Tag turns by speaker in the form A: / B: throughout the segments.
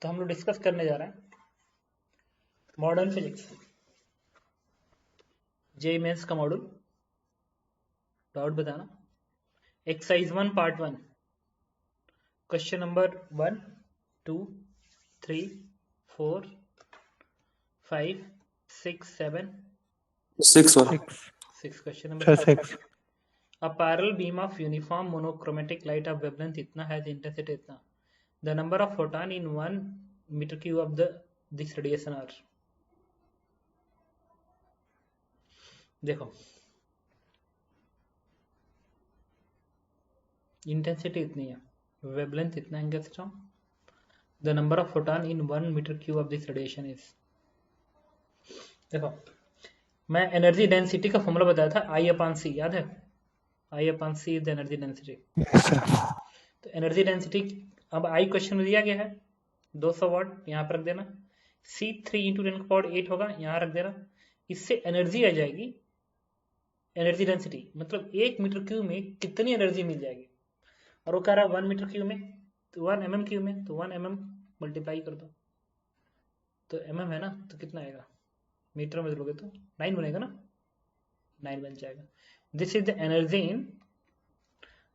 A: तो हम लोग डिस्कस करने जा रहे हैं मॉडर्न फिजिक्स जेईई मेंस का मॉड्यूल। डाउट बताना। Exercise 1 part 1 question number 1 2 3 4 5 6 7 6 question number 6। A parallel beam of uniform monochromatic light of wavelength इतना है, intensity इतना, the number of photon in 1 meter cube of this radiation are। देखो intensity इतनी है, wavelength इतना angstrom, the number of photon in 1 metre cube of this radiation is. देखो मैं energy density का फॉर्मूला बताया था, I/C, याद है? I/C is the energy density. तो एनर्जी डेंसिटी अब I क्वेश्चन में दिया गया है 200 वाट, यहाँ पर रख देना। C3 × 10⁸ होगा, यहाँ रख देना। इससे एनर्जी आ जाएगी, एनर्जी डेंसिटी मतलब 1 मीटर क्यूब में कितनी एनर्जी मिल जाएगी। और वो कह रहा है 1 मीटर क्यूब में, तो 1 mm क्यूब में, तो 1 mm मल्टीप्लाई कर दो, तो mm है ना, तो कितना आएगा, मीटर में बदलोगे तो 9 बनेगा ना, 9 बन जाएगा। This is the energy in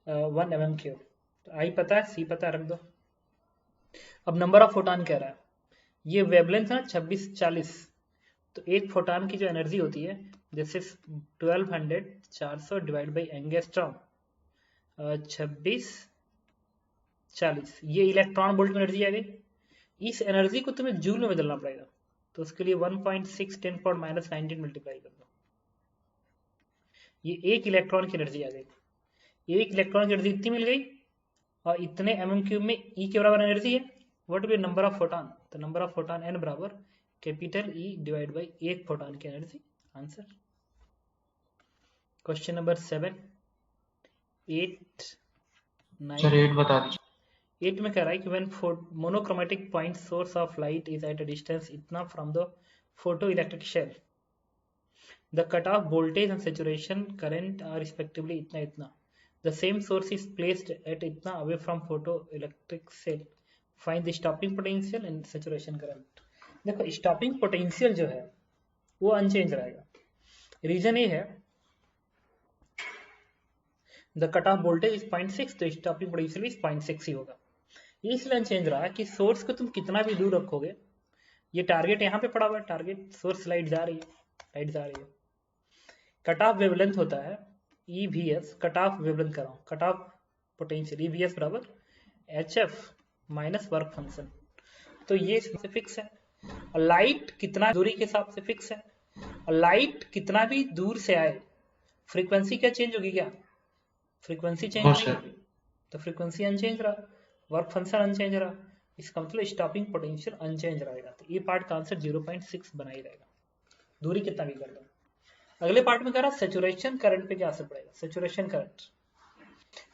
A: 1 mm cube. तो I पता है, C पता है, रख दो। अब नंबर ऑफ फोटॉन कह रहा है, ये वेवलेंथ है 2640, तो एक फोटॉन की जो एनर्जी होती है this is 1200 400 divide by angstrom 2640। ये इलेक्ट्रॉन वोल्ट में एनर्जी आ गई। इस एनर्जी को तुम्हें जूल में बदलना पड़ेगा, तो उसके लिए 1.6 10⁻⁻19 मल्टीप्लाई कर दो। ये एक इलेक्ट्रॉन की एनर्जी आ गई। एक इलेक्ट्रॉन की एनर्जी इतनी मिल गई, और इतने mm क्यूब में E के बराबर एनर्जी है। What will be number of photon? तो नंबर ऑफ फोटॉन N बराबर कैपिटल E डिवाइड बाई एक फोटॉन की एनर्जी। आंसर क्वेश्चन नंबर 7 8 9
B: 8 बता दीजिए।
A: 8 में कह रहा है कि when monochromatic point source of light is at a distance इतना from the photoelectric cell, the cut off voltage and saturation current are respectively इतना इतना, the same source is placed at इतना away from photoelectric cell, find the stopping potential and saturation current. देखो stopping potential जो है वो unchanged रहेगा। Reason ये है, the cut off voltage is 0.6, तो स्टॉपिंग पोटेंशियल भी 0.6 ही होगा। ये इसलिए अनचेंज रहा है कि सोर्स को तुम कितना भी दूर रखोगे, ये टारगेट यहाँ पे पड़ा हुआ है, टारगेट सोर्स लाइट जा रही है, लाइट जा रही है। कट ऑफ वेवलेंथ होता है EVS, कट ऑफ वेवलेंथ कर रहा हूँ, कट ऑफ पोटेंशियल EVS बराबर HF माइनस वर्क फंक्शन। तो ये इससे फिक्स है। और लाइट कितना दूरी के हिसाब से फिक्स है, और लाइट कितना भी दूर से आए, फ्रीक्वेंसी क्या चेंज होगी? क्या फ्रीक्वेंसी चेंज नहीं होगी, तो फ्रीक्वेंसी अनचेंज रहा, वर्क फंक्शन अनचेंज रहा, इसका मतलब स्टॉपिंग पोटेंशियल अनचेंज रहेगा। तो ये पार्ट का आंसर 0.6 बना ही रहेगा, दूरी कितना भी कर दो। अगले पार्ट में कह रहा सैचुरेशन करंट पे क्या असर पड़ेगा। Saturation current,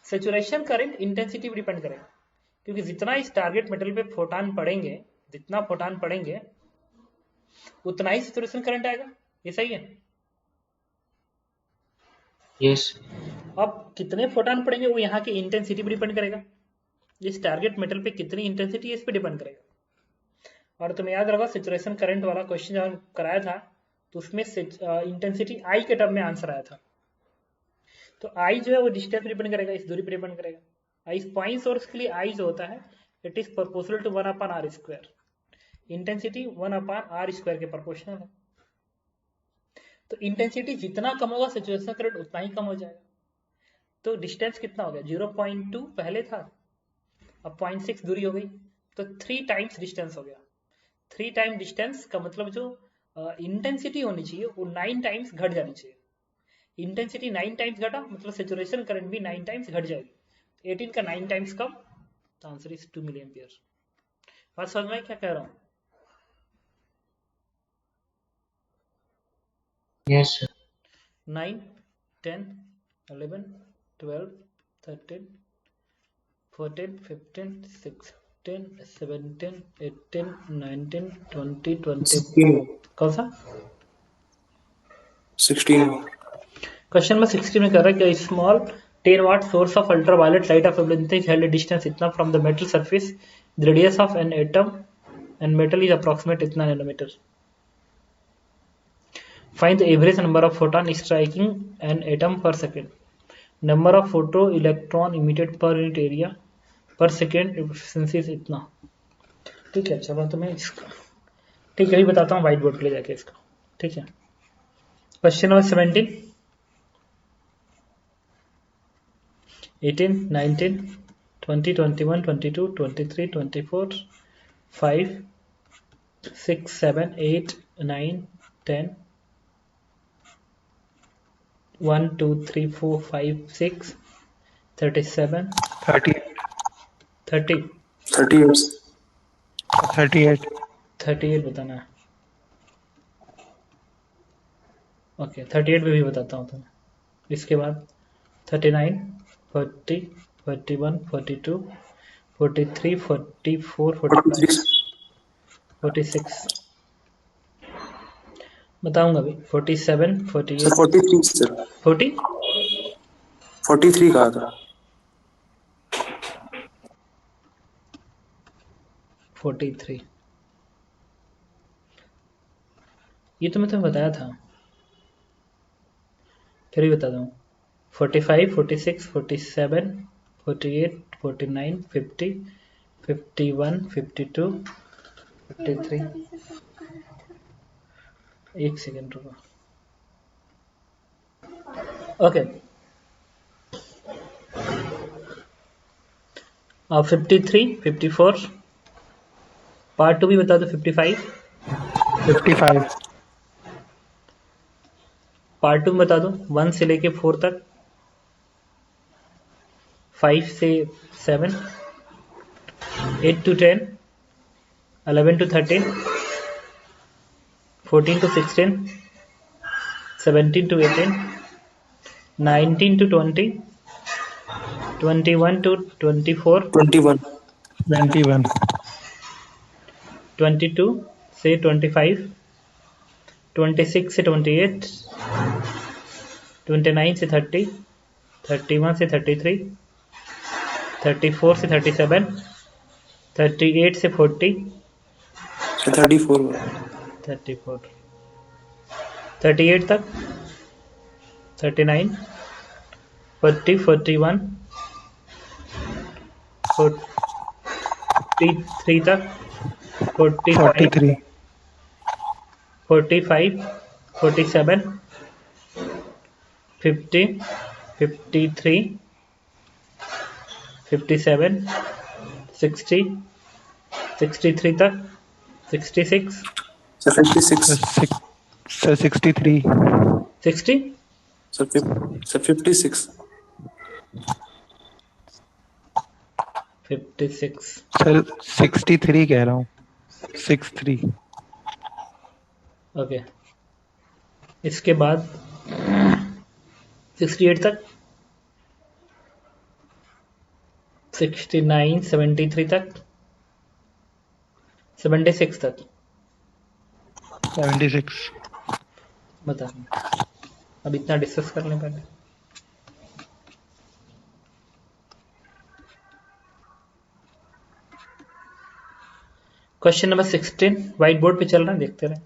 A: saturation current intensity पे डिपेंड करेगा, क्योंकि जितना इस टारगेट मेटल पे फोटॉन पड़ेंगे, जितना फोटॉन पड़ेंगे उतना ही सैचुरेशन करंट आएगा। ये सही है?
B: यस।
A: अब कितने फोटॉन पड़ेंगे वो यहाँ की इंटेंसिटी पे डिपेंड करेगा, इस टारगेट मेटल पे कितनी इंटेंसिटी है इस पे डिपेंड करेगा। और तुम्हें याद रखो सैचुरेशन करंट वाला क्वेश्चन जब कराया था तो उसमें इंटेंसिटी I के टर्म में आंसर आया था। तो I जो है वो डिस्टेंस पे डिपेंड करेगा, इस दूरी पे डिपेंड करेगा। इस पॉइंट सोर्स के लिए I जो होता है it is proportional to 1/r²। Intensity 1/r² के प्रोपोर्शनल है। तो इंटेंसिटी जितना कम होगा सैचुरेशन करंट उतना ही कम हो जाएगा। तो डिस्टेंस कितना हो गया, 0.2 पहले था, अब 0.6 दूरी हो गई, तो 3 टाइम्स डिस्टेंस हो गया। 3 टाइम डिस्टेंस का मतलब जो इंटेंसिटी होनी चाहिए वो 9 टाइम्स घट जानी चाहिए। इंटेंसिटी 9 टाइम्स घटा मतलब सैचुरेशन करंट भी 9 टाइम्स घट जाएगी। 18 का 9 टाइम्स कम, तो आंसर इज 2 मिलिएम्पियर। बात समझ में क्या कह रहा हूँ?
B: Yes sir.
A: 9 10 11 12 13 14 15 16 17 18 19 20 24। कौन सा?
B: 16।
A: क्वेश्चन में 16 में कह रहा है कि small 10 watt source of ultraviolet light of wavelength is held a distance इतना from the metal surface, the radius of an atom and metal is approximate इतना nanometer. Find the average number of photon striking an atom per second. Number of photo electron emitted per unit area per second. Efficiency is इतना. ठीक है, चलो तुम्हें इसका ठीक है, अभी बताता हूँ व्हाइट बोर्ड पे ले जाके इसका. ठीक है, क्वेश्चन नंबर 17, 18, 19, 20, 21, 22, 23, 24, 5, 6, 7, 8, 9, 10, 1, 2, 3, 4, 5, 6, 37,
B: 30
A: 30,
B: 38
A: 38 बताना है. ओके, 38 में भी बताता हूँ तुम्हें. इसके बाद 39, 40, 41, 42, 43, 44, 45, 46 बताऊंगा अभी. 47, 48,
C: 43 सर.
A: 40,
C: 43 कहा था.
A: 43 ये तो मैं तुम्हें बताया था, फिर भी बता दूँ. 45, 46, 47, 48, 49, 50, 51, 52, 53. एक सेकेंड रुको. ओके, 53, 54. पार्ट 2 भी बता दो. 55,
B: 55
A: पार्ट 2 में बता दो. 1 से लेके 4 तक, 5 से 7, 8 to 10, 11 to 13, 14 to 16, 17 to 18, 19 to 20, 21 to 24,
C: 21.
B: 21
A: 22 से 25, 26 से 28, 29 से 30, 31 से 33, 34 से 37, 38 से 40,
C: 34.
A: 34, 38 तक, 39, 40, 41, 43 तक, 45,
B: 43
A: 45, 47, 50, 53, 57, 60, 63 तक, 66,
C: Sir 56.
B: Sir 63
A: 60,
C: Sir 56.
A: 56.
B: सर 63 कह रहा हूँ. 63
A: ओके, इसके बाद 68 तक, 69, 73 तक, 76 तक.
B: 76
A: बता, अब इतना डिस्कस कर लें पहले. क्वेश्चन नंबर 16 व्हाइट बोर्ड पे चल रहा है, देखते रहे.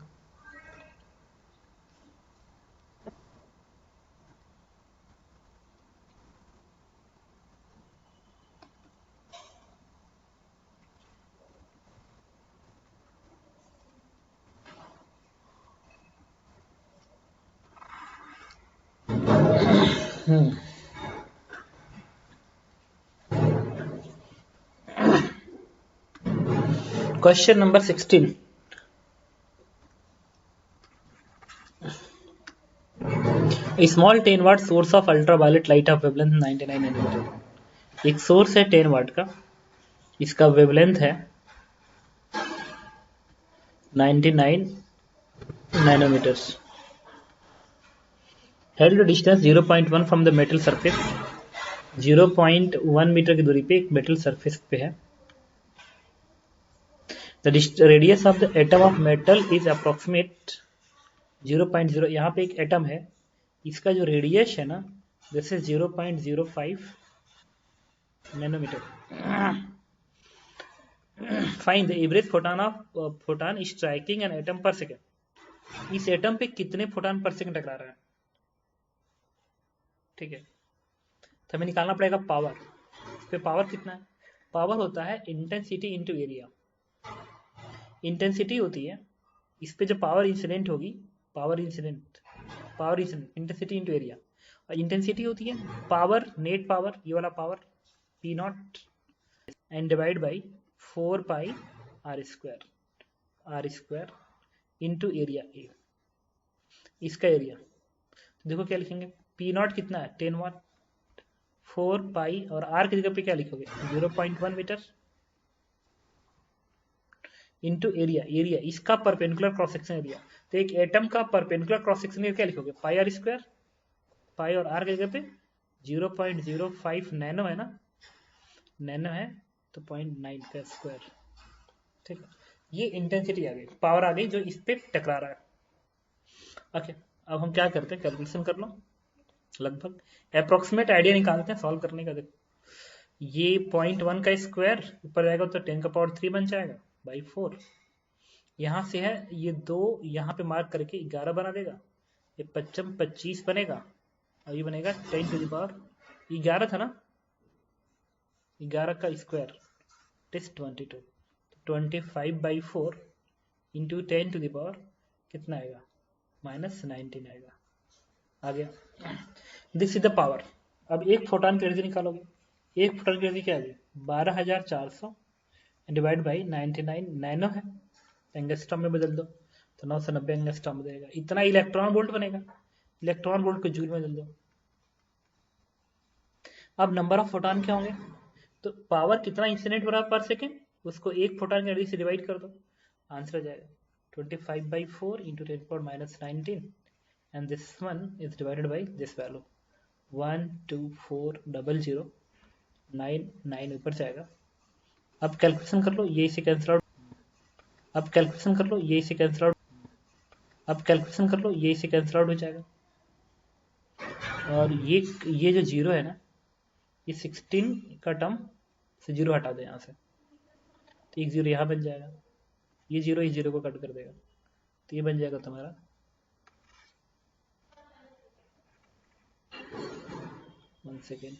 A: Question number 16. A small 10 watt source of ultraviolet light of wavelength 99 nanometer. एक सोर्स है 10 वाट का, इसका वेवलेंथ है 99 nanometers. Held distance 0.1 from the metal surface. 0.1 metre की दूरी पे एक मेटल सरफेस पे है. The radius of the atom of metal is approximate 0.0. यहाँ पे एक एटम है, इसका जो रेडियस है ना, this is 0.05 nanometre. Find the average photon striking an atom per second. इस एटम पे कितने फोटॉन पर सेकेंड टकरा रहा है, ठीक है। तो हमें निकालना पड़ेगा पावर। इस पे पावर कितना है, पावर होता है इंटेंसिटी इंटू एरिया। इंटेंसिटी होती है, इस पे जो पावर इंसिडेंट होगी, power incident intensity into area. और इंटेंसिटी होती है पावर, नेट पावर, ये वाला power P naught and divide by 4 pi r square into area A, इसका एरिया। तो देखो क्या लिखेंगे, पी नॉट कितना है 10 वाट, 4 पाई और आर की जगह पे क्या लिखोगे 0.1 मीटर इंटू एरिया इसका परपेंडिकुलर क्रॉस सेक्शन एरिया। तो एक एटम का परपेंडिकुलर क्रॉस सेक्शन एरिया क्या लिखोगे, पाई आर स्क्वायर, पाई और आर की जगह पे 0.05 नैनो है ना, नैनो है तो 0.9 का स्क्वायर, ठीक है। ये इंटेंसिटी आ गई, पावर आ गई जो इस पे टकरा रहा है। ओके, अब हम क्या करते हैं, कैलकुलेशन कर लो, लगभग अप्रोक्सीमेट आइडिया निकालते हैं सॉल्व करने का। देखो ये 0.1 का स्क्वायर ऊपर जाएगा तो 10 का पावर 3 बन जाएगा बाई 4। यहाँ से है ये 2 यहाँ पे मार्क करके 11 बना देगा, ये 25 बनेगा और ये बनेगा 10 टू द पावर 11 था ना, 11 का स्क्वायर इज 22, तो 25/4 इंटू 10 टू द पावर कितना आएगा, -19 आएगा। आ गया, दिस इज द पावर। अब एक फोटॉन की एनर्जी निकालोगे, एक फोटॉन की एनर्जी क्या है 12400 डिवाइड बाई 99 नैनो है, एंगस्ट्रॉम में बदल दो तो 990 एंगस्ट्रॉम देगा, इतना इलेक्ट्रॉन वोल्ट बनेगा। इलेक्ट्रॉन वोल्ट को जूल में बदल दो। अब नंबर ऑफ फोटॉन क्या होंगे, तो पावर कितना इंसिडेंट हो रहा है पर सेकेंड, उसको एक फोटॉन की एनर्जी से डिवाइड कर दो, आंसर आ जाएगा 25/4 into 10⁻19 and this one is divided by this value 1240099 ऊपर जाएगा। अब कैलकुलेशन कर लो, ये इसे कैंसिल आउट, अब कैलकुलेशन कर लो, ये इसे कैंसिल आउट, अब कैलकुलेशन कर लो, ये इसे कैंसिल आउट हो जाएगा। और ये जो जीरो है ना, ये 16 का टर्म से जीरो हटा दो यहाँ से, तो एक जीरो यहाँ बन जाएगा, ये जीरो को कट कर देगा, तो ये बन जाएगा तुम्हारा 1 सेकेंड,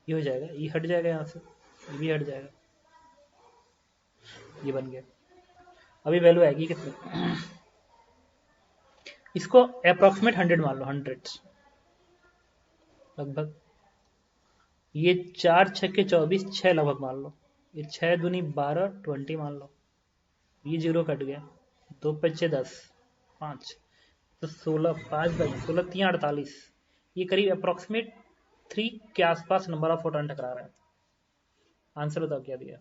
A: ये हो जाएगा, ये हट जाएगा यहाँ से, ये भी हट जाएगा, ये बन गया। अभी वैल्यू आएगी कितनी, इसको अप्रोक्सीमेट 100 मान लो, 100 लगभग, ये 4 6 के 24 6 लगभग मान लो, ये 6 दूनी 12 20 मान लो, ये जीरो कट गया, 2 5 10 5 तो 16 5/16 3 48, ये करीब अप्रोक्सीमेट 3 के आसपास नंबर ऑफ फोटॉन टकरा रहा है। आंसर बताओ क्या दिया,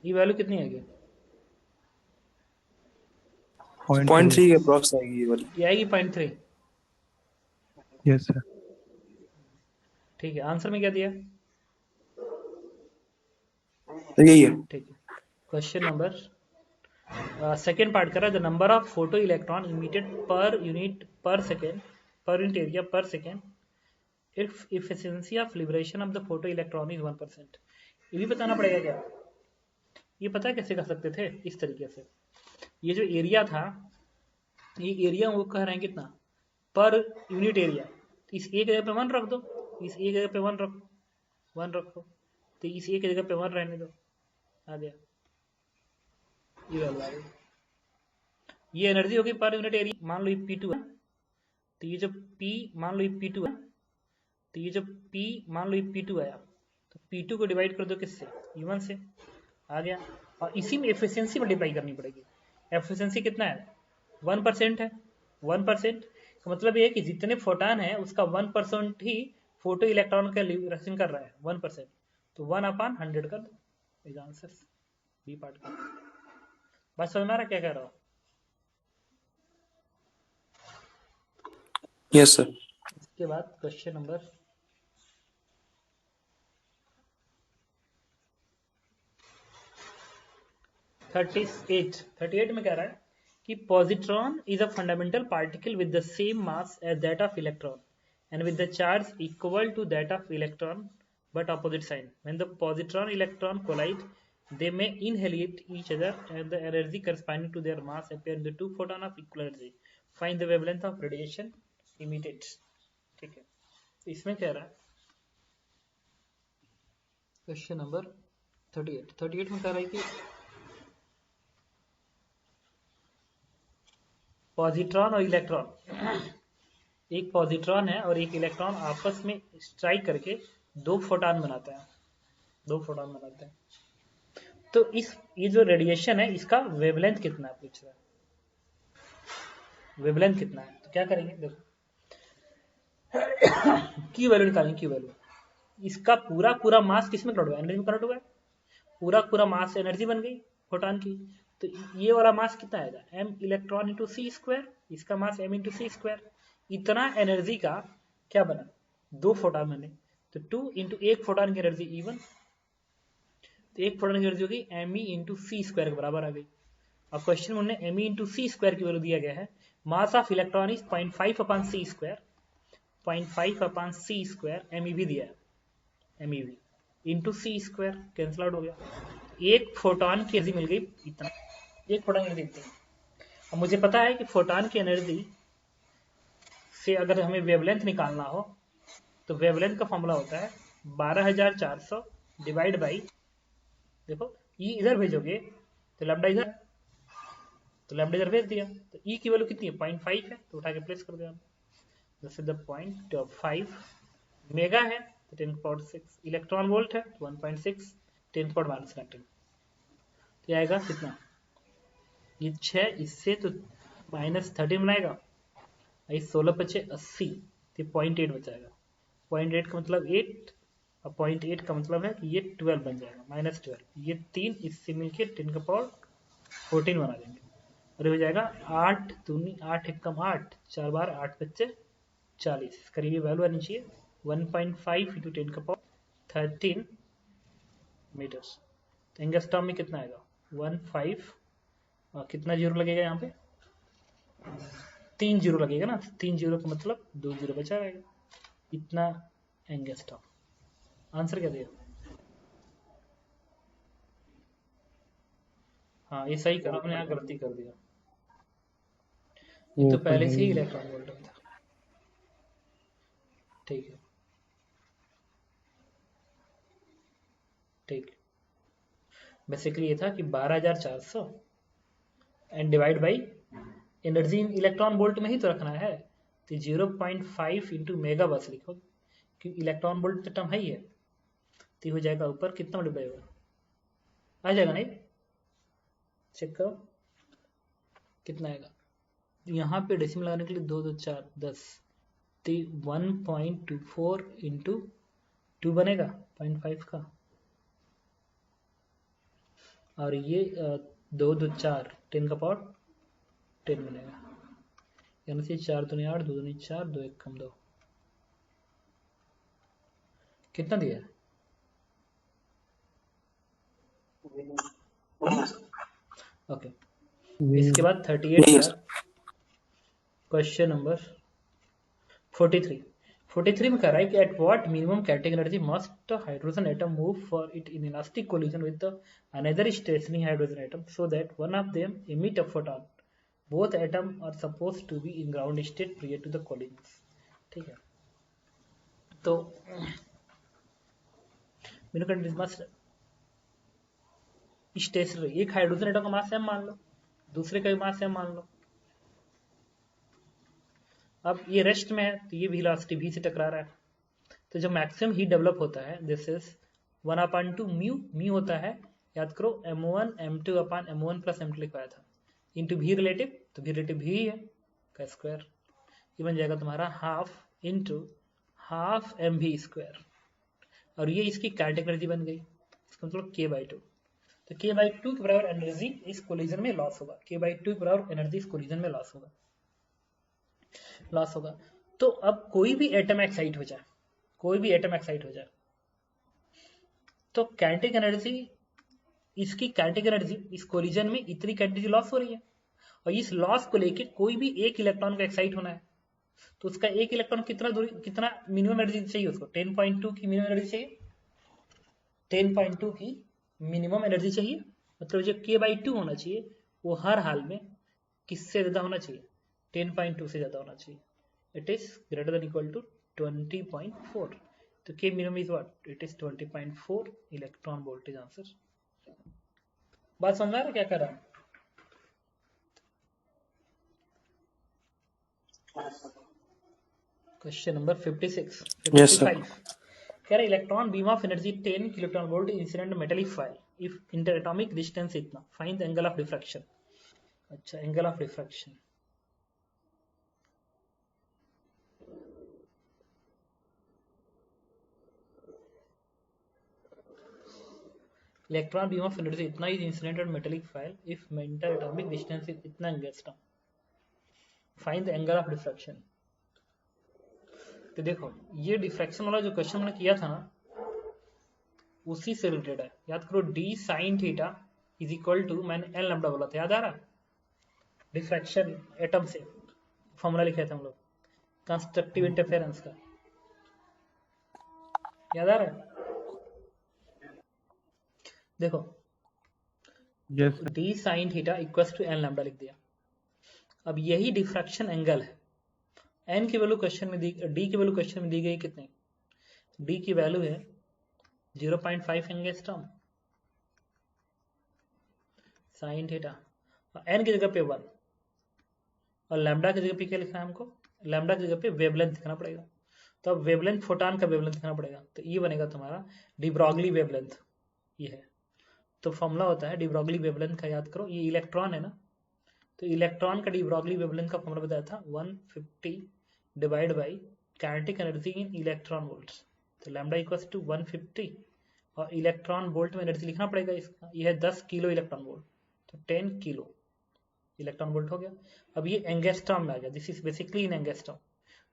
A: ये वैल्यू कितनी आएगी,
C: 0.3 के अप्रॉक्स आएगी ये वाली।
A: ये आएगी 0.3,
B: यस सर।
A: ठीक है। आंसर में क्या दिया,
C: यही है।
A: ठीक है। क्वेश्चन नंबर सेकेंड पार्ट कर रहा है, the number of photoelectron emitted per unit area per second, if efficiency of liberation of the photoelectron is 1%। ये भी बताना पड़ेगा क्या, ये पता है कैसे कर सकते थे, इस तरीके से, ये जो एरिया था, ये एरिया वो कह रहे हैं कितना पर यूनिट एरिया, इस एक जगह पे 1 रख दो, इस एक जगह पे 1 रखो, तो इस एक जगह पे 1 रहने दो, आ गया, ये वैल्यू आ गई। ये एनर्जी होगी पर यूनिट एरिया, मान लो ये P2 है, तो ये जो P मान लो ये P2 है, तो ये जो P मान लो ये P2 आया, तो P2 को डिवाइड कर दो किससे, E1 से, आ गया। और इसी में एफिशिएंसी मल्टीप्लाई करनी पड़ेगी। एफिशिएंसी कितना है 1% है, 1% का मतलब ये है कि जितने फोटॉन है उसका 1% ही फोटो इलेक्ट्रॉन का लिबरेशन कर रहा है, 1%, तो 1/100 कर दो, इज आंसर बी पार्ट का। बात समझ में आ रहा क्या कह रहा हूँ,
C: यस सर।
A: इसके बाद क्वेश्चन नंबर 38 में कह रहा है कि positron is a fundamental particle with the same mass as that of electron and with the charge equal to that of electron but opposite sign. When the positron electron collide, they may annihilate each other and the energy corresponding to their mass appear in the two photon of equal energy. Find the wavelength of radiation emitted. ठीक है, इसमें कह रहा है question number 38 में कह रहा है कि पॉजिट्रॉन और इलेक्ट्रॉन, एक पॉजिट्रॉन है और एक इलेक्ट्रॉन आपस में स्ट्राइक करके दो फोटॉन बनाता है। तो ये जो रेडिएशन है इसका वेवलेंथ कितना है पूछ रहा है, वेवलेंथ कितना है। तो क्या करेंगे, देखो की वैल्यू निकालेंगे, की वैल्यू। इसका पूरा मास किसमें कन्वर्ट हुआ, एनर्जी में कन्वर्ट हुआ है, पूरा मास एनर्जी बन गई फोटॉन की। तो ये वाला मास कितना आएगा, m electron into c square, इसका मास m इंटू सी स्क्वायर। इतना एनर्जी का क्या बना, दो फोटॉन बने, तो 2 इंटू एक फोटॉन की एनर्जी E1, तो एक फोटॉन की एनर्जी होगी me इंटू सी स्क्वायर के बराबर आ गई। अब क्वेश्चन में उन्होंने me इंटू सी स्क्वायर की वैल्यू दिया गया है, mass of electron is 0.5 upon c square, 0.5 upon c square, MeV दिया है, MeV into c square, cancel out हो गया। एक फोटॉन की एनर्जी मिल गई इतना, एक फोटॉन की एनर्जी इतनी। अब मुझे पता है कि फोटॉन की एनर्जी से अगर हमें वेवलेंथ निकालना हो तो वेवलेंथ का फॉर्मूला होता है 12400 डिवाइड बाई, देखो ई इधर भेजोगे तो लैम्डा इधर, तो लैम्डा इधर भेज दिया, तो ई की वैल्यू कितनी है 0.5 है, तो उठा के प्लेस कर दिया। दिस इज द 0.5 मेगा है तो 10⁻6, इलेक्ट्रॉन वोल्ट है 1.6 10⁻⁻19, तो आएगा कितना, ये 6, इससे तो -13 बनाएगा, इस 16 बचे 80, तो 0.8 बचाएगा, 0.8 का मतलब 8, और 0.8 का मतलब है कि ये 12 बन जाएगा, -12, ये 3 इससे मिलके 10⁻14 बना देंगे, और ये हो जाएगा 8 दूनी 8 एकम 8, 4 बार 8 बच्चे 40, करीब ये वैल्यू आनी चाहिए 1.5 इंटू 10⁻13 मीटर्स। तो एंगस्ट्रॉम में कितना आएगा 15, और कितना जीरो लगेगा यहाँ पे, 3 जीरो लगेगा ना, 3 जीरो का मतलब 2 जीरो बचा रहेगा, इतना एंगस्ट्रॉम। आंसर क्या दिया, हाँ ये सही करा, मैंने यहाँ गलती कर दिया, ये तो पहले से ही इलेक्ट्रॉन वोल्ट में था। ठीक है, ठीक, बेसिकली ये था कि 12400 and divide by energy in electron volt में ही तो रखना है, तो 0.5 इंटू मेगा बस लिखो, क्योंकि इलेक्ट्रॉन वोल्ट तो टर्म है ही है, तो हो जाएगा ऊपर कितना मल्टीप्लाई होगा, आ जाएगा नहीं, चेक करो कितना आएगा। यहाँ पे डेसिमल लगाने के लिए 2 2 4 10, तो 1.24 इंटू 2 बनेगा 0.5 का, और ये 2 2 4 10⁻10 बनेगा, यानी से 4 दूनी 8, 2 दूनी 4, 2 1 कम 2, कितना दिया है, ओके। इसके बाद 38 क्वेश्चन नंबर 43 में कह रहा है कि at what minimum kinetic energy must hydrogen atom move for it in elastic collision with another stationary hydrogen atom so that one of them emit a photon, both atom are supposed to be in ground state prior to the collisions। ठीक है, तो minimum kinetic must stationery, एक hydrogen atom का मास m मान लो, दूसरे का भी मास m मान लो, अब ये रेस्ट में है तो ये वेलोसिटी v से टकरा रहा है, तो जो मैक्सिमम हीट डेवलप होता है दिस इज 1/2 म्यू होता है, याद करो m1 m2 upon m1 plus m2 लिखवाया था, इंटू v रिलेटिव, तो v रिलेटिव v ही है का स्क्वायर, ये बन जाएगा तुम्हारा half into half mv square, और ये इसकी काइनेटिक एनर्जी बन गई, इसका मतलब k/2, तो k/2 के बराबर एनर्जी इस कोलिजन में लॉस होगा, k/2 के बराबर एनर्जी इस कोलिजन में लॉस होगा। तो अब कोई भी एटम एक्साइट हो जाए, तो काइनेटिक एनर्जी, इसकी काइनेटिक एनर्जी इस कोलिजन में इतनी काइनेटिक लॉस हो रही है, और इस लॉस को लेके कोई भी एक इलेक्ट्रॉन को एक्साइट होना है, तो उसका एक इलेक्ट्रॉन कितना मिनिमम एनर्जी चाहिए उसको, 10.2 की मिनिमम एनर्जी चाहिए, 10.2 की मिनिमम एनर्जी चाहिए, मतलब जो k/2 होना चाहिए वो हर हाल में किससे ज्यादा होना चाहिए, 10.2 से ज्यादा होना चाहिए. It is greater than equal to 20.4. तो k minimum is what? It is 20.4 electron voltage. Answer. बात समझ आ रहा है क्या कर रहा हूं? Question number 56.
C: Yes, sir.
A: 55 कह रहा electron beam of energy 10 kiloton volt incident metallic file if interatomic distance इतना, find the angle of diffraction. अच्छा, angle of diffraction. Electron beam of energy इतना is incident on metallic file if interatomic distance is इतना angstrom, find the angle of diffraction. तो देखो ये diffraction वाला जो question मैंने किया था ना उसी से रिलेटेड है. याद करो d sin theta is equal to, मैंने एल लैम्डा बोला था, याद आ रहा? डिफ्रैक्शन एटम से फॉर्मूला लिखे थे हम लोग कंस्ट्रक्टिव इंटरफेरेंस का, याद आ रहा है? देखो
B: yes sir.
A: d sin theta equals to L lambda लिख दिया. अब यही डिफ्रैक्शन एंगल है. n की वैल्यू क्वेश्चन में दी, d की वैल्यू क्वेश्चन में दी गई कितनी? d की वैल्यू है 0.5 एंगस्ट्रॉम साइन थीटा, n की जगह पे 1 और लैम्डा की जगह पे क्या लिखना है हमको? लैम्डा की जगह पे वेवलेंथ लिखना पड़ेगा. तो अब वेवलेंथ, फोटॉन का वेवलेंथ लिखना पड़ेगा. तो ये बनेगा तुम्हारा डी ब्रॉगली वेवलेंथ. ये है तो फॉर्मूला होता है डी ब्रॉगली वेवलेंथ का, याद करो. ये इलेक्ट्रॉन है ना, तो इलेक्ट्रॉन का डी ब्रॉगली वेवलेंथ का फॉर्मूला बताया था 150 divide by kinetic energy in electron volts. तो लैम्डा इक्वल्स टू 150 और इलेक्ट्रॉन वोल्ट में एनर्जी लिखना पड़ेगा इसका. ये है 10 किलो इलेक्ट्रॉन वोल्ट, तो 10 किलो इलेक्ट्रॉन वोल्ट हो गया. अब ये एंगस्ट्रॉम में आ गया. This is basically in angstrom.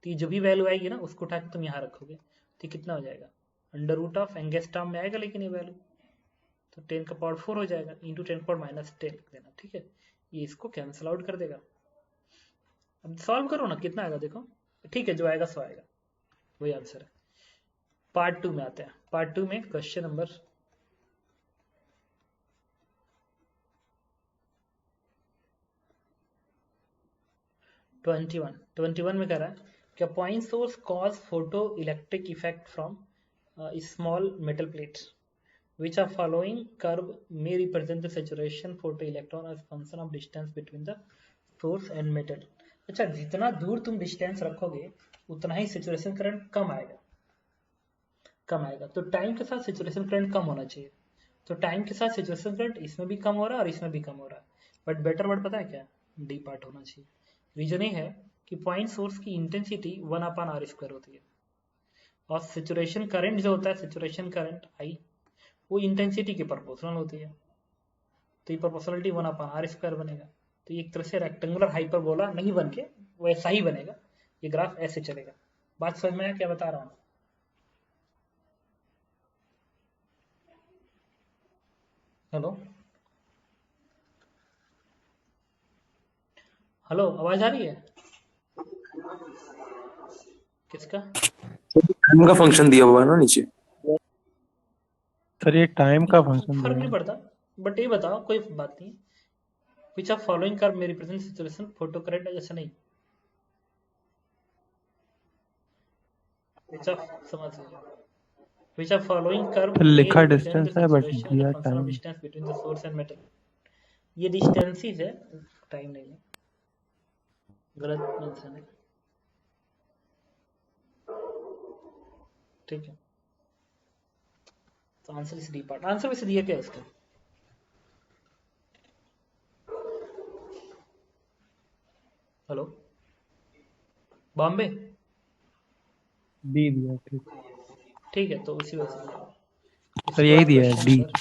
A: तो ये जो भी वैल्यू आएगी ना उसको उठा के तुम यहाँ रखोगे तो कितना हो जाएगा? अंडर रूट ऑफ एंगस्ट्रॉम में आएगा लेकिन ये वैल्यू, तो 10 का पावर 4 हो जाएगा इंटू 10 पावर माइनस 10 लिख देना. ठीक है, ये इसको कैंसिल आउट कर देगा. अब सॉल्व करो ना, कितना आएगा देखो. ठीक है, जो आएगा सो आएगा, वही आंसर है. पार्ट 2 में आते हैं. पार्ट 2 में क्वेश्चन नंबर 21 में कह रहा है क्या point source cause photo electric effect from small metal plates which are following curve may represent the saturation photoelectron as function of distance between the source and metal. अच्छा, जितना दूर तुम डिस्टेंस रखोगे उतना ही सेचुरेशन करंट कम आएगा. तो time के साथ सेचुरेशन करंट कम होना चाहिए. तो टाइम के साथ सेचुरेशन करंट इसमें भी कम हो रहा है और इसमें भी कम हो रहा है. बट बेटर वर्ड पता है क्या? डी पार्ट होना चाहिए. रीजन ये है कि पॉइंट सोर्स की इंटेंसिटी 1/r² होती है और सेचुरेशन करंट जो होता है, सेचुरेशन करंट आई, वो इंटेंसिटी के प्रोपोर्शनल होती है. तो ये प्रोपोर्शनलिटी 1/r² बनेगा. तो ये एक तरह से रेक्टेंगुलर हाइपरबोला नहीं बन के वैसा ही बनेगा. ये ग्राफ ऐसे चलेगा. बात समझ में आया क्या बता रहा हूँ? हेलो हेलो, आवाज आ रही है? किसका?
C: टाइम का फंक्शन दिया हुआ है ना नीचे.
B: सर ये टाइम का फंक्शन
A: फर्क
B: है.
A: नहीं पड़ता, बट ये बताओ, कोई बात नहीं. विच ऑफ फॉलोइंग कर्व में रिप्रेजेंट सेचुरेशन फोटो करंट? ऐसा नहीं, विच ऑफ, समझ लीजिए, which of following curve
B: sir
A: में
B: लिखा
A: रिप्रेजेंट द
B: डिस्टेंस है बट
A: सेचुरेशन एज
B: दिया
A: a function of
B: time.
A: Distance between the source and metal. ये डिस्टेंसेस है, टाइम नहीं है. गलत मेंशन है. ठीक है, तो आंसर इस डी पार्ट. आंसर वैसे दिया क्या है इसका? हेलो, बॉम्बे.
B: डी दिया. ठीक
A: ठीक है, तो उसी वजह से दिया.
B: सर
A: इसके
B: यही
A: बाद
B: दिया है
A: question
B: D,
A: number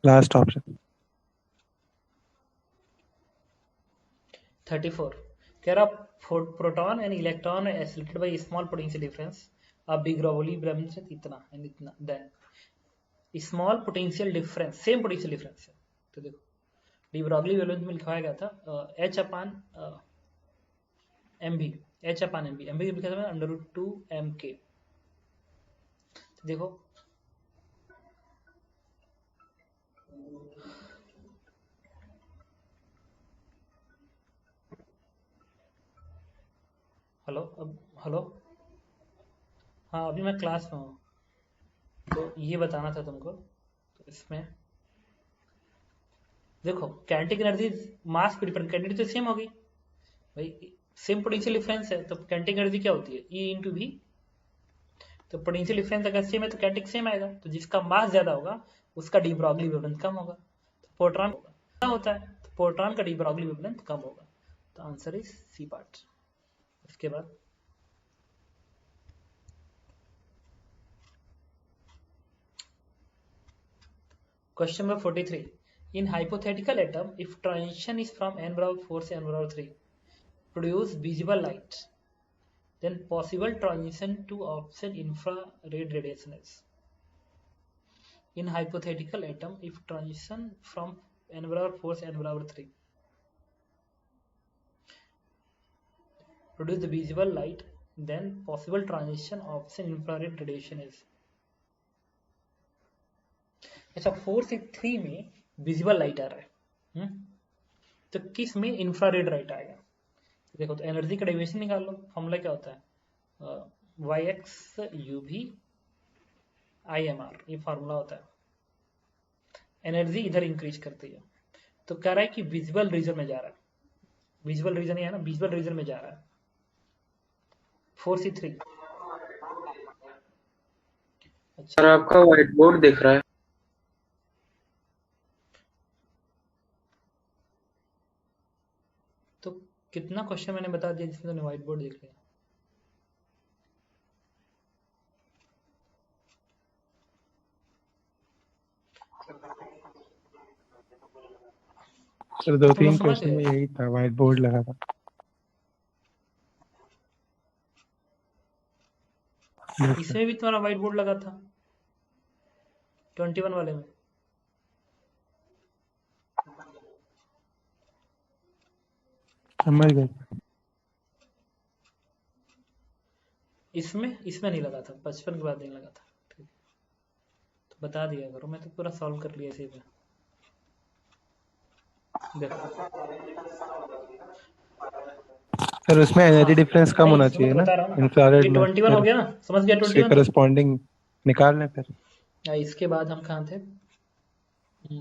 B: last option.
A: 34 कह रहा proton and electron accelerated by small potential difference अब डी ब्रॉगली वेवलेंथ इतना एंड इतना, then small potential difference, same potential difference है. तो देखो डी ब्रॉगली वेवलेंथ में लिखवाया गया था H/mv, H/mv लिखा था √2 mk. तो देखो हेलो अब हेलो। हाँ अभी मैं क्लास में हूँ, तो ये बताना था तुमको। तो इसमें देखो काइनेटिक एनर्जी मास पे डिपेंड, काइनेटिक तो सेम होगी भाई, सेम पोटेंशियल डिफरेंस है, तो काइनेटिक एनर्जी क्या होती है ई इंटू वी। तो पोटेंशियल डिफरेंस अगर सेम है तो काइनेटिक सेम आएगा, तो जिसका मास ज्यादा होगा उसका डी ब्रॉगली वेवलेंथ कम होगा। तो प्रोटॉन क्या होता है, तो प्रोटॉन का डी ब्रॉगली वेवलेंथ कम होगा। तो आंसर इज सी पार्ट। इसके बाद question number 43, in hypothetical atom if transition is from n बराबर 4 से n बराबर 3 produce visible light, then possible transition to option infrared radiation is। in hypothetical atom if transition from n बराबर 4 से n बराबर 3 produce the visible light, then possible transition option infrared radiation is। अच्छा 4 से 3 में visible light आ रहा है, तो किस में इंफ्रारेड लाइट आएगा। देखो तो एनर्जी का डेरिवेशन निकाल लो, फॉर्मूला क्या होता है वाई एक्स यू भी आई एम आर, ये फॉर्मूला होता है। एनर्जी इधर इंक्रीज करती है, तो कह रहा है कि विजिबल रीजन में जा रहा है, विजिबल रीजन है ना, विजिबल रीजन में जा रहा है 4C3। अच्छा
C: सर आपका व्हाइट बोर्ड दिख रहा है।
A: तो कितना क्वेश्चन मैंने बता दिया जिसमें तुमने व्हाइट बोर्ड देख लिया।
B: सर दो
A: तुम लोग
B: तीन
A: समझ
B: क्वेश्चन
A: गए,
B: में यही था, व्हाइट बोर्ड लगा था। Yes sir.
A: इसमें भी तुम्हारा व्हाइट बोर्ड लगा था 21 वाले में।
B: समझ गए।
A: इसमें नहीं लगा था, 55 के बाद नहीं लगा था। ठीक, तो बता दिया करो, मैं तो पूरा सॉल्व कर लिया इसी पे। देखो
B: सर उसमें
A: हाँ
B: एनर्जी डिफरेंस कम
A: नहीं,
B: होना
A: इसमें
B: चाहिए
A: तो
B: ना
A: बता रहा हूँ ना, ये
B: इंफ्रारेड में,
A: 21 हो
B: फिर
A: गया ना, समझ गया
B: उसके
A: 21 तो।
B: करस्पॉन्डिंग निकाल लें फिर।
A: इसके बाद हम कहाँ थे,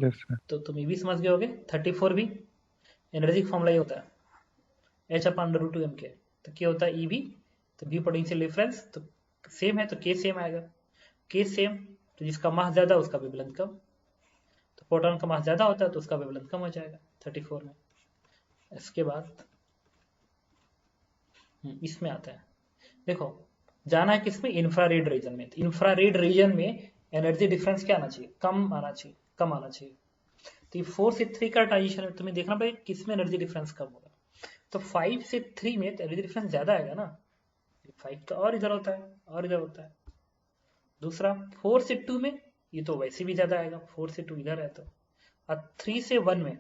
B: यस सर।
A: तो तुम ये भी समझ गए होगे 34 भी। एनर्जी का फॉर्मूला ये होता है एच अपॉन रूट 2 एम के। तो क्या होता है ई भी, तो भी पोटेंशियल डिफरेंस तो सेम है तो के सेम आएगा, के सेम तो जिसका मास ज्यादा उसका वेवलेंथ कम, तो प्रोटॉन का मास ज्यादा होता है तो उसका वेवलेंथ कम हो जाएगा 34 में। इसके बाद इसमें आता है, देखो जाना है किसमें, इंफ्रारेड रीजन में। तो इंफ्रारेड रीजन में एनर्जी डिफरेंस क्या आना चाहिए, कम आना चाहिए, कम आना चाहिए। तो ये 4 से 3 का ट्रांजिशन है, तुम्हें देखना पड़ेगा किसमें एनर्जी डिफरेंस कम होगा। तो 5 से 3 में तो एनर्जी डिफरेंस ज्यादा आएगा ना, 5 तो और इधर होता है, और इधर होता है। दूसरा 4 से 2 में ये तो वैसे भी ज्यादा आएगा, 4 से 2 इधर है तो। और 3 से 1 में,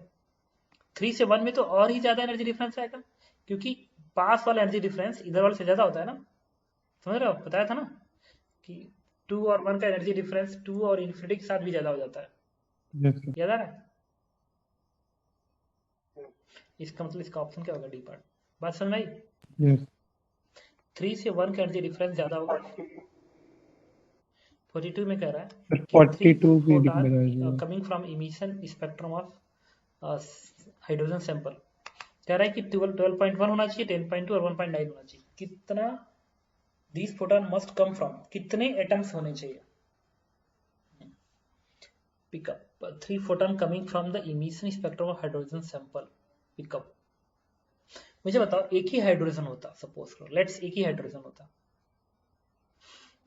A: 3 से 1 में तो और ही ज्यादा एनर्जी डिफरेंस आएगा, क्योंकि पास वाला एनर्जी डिफरेंस इधर वाले से ज्यादा होता है ना। समझ रहे हो, बताया था ना कि 2 और 1 का एनर्जी डिफरेंस 2 और इन्फिनिटी के साथ भी ज्यादा हो जाता है,
B: यस सर।
A: याद आ रहा है। इसका मतलब इसका ऑप्शन क्या होगा, डी पार्ट। बात समझ में आई।
B: यस
A: 3 से 1 का एनर्जी डिफरेंस ज्यादा होगा। 42 में कह रहा है
B: सर,
A: कि 3
B: 42 भी बता
A: फोटॉन
B: दीजिए।
A: Coming from emission spectrum of hydrogen sample. कह रहा है कि 12.1 होना चाहिए, 10.2 और 1.9 होना चाहिए। कितना this photon must come from, कितने एटम्स होने चाहिए। Pickup 3 photon coming from the emission spectrum of hydrogen sample pickup. मुझे बताओ एक ही हाइड्रोजन होता, सपोज करो लेट्स एक ही हाइड्रोजन होता,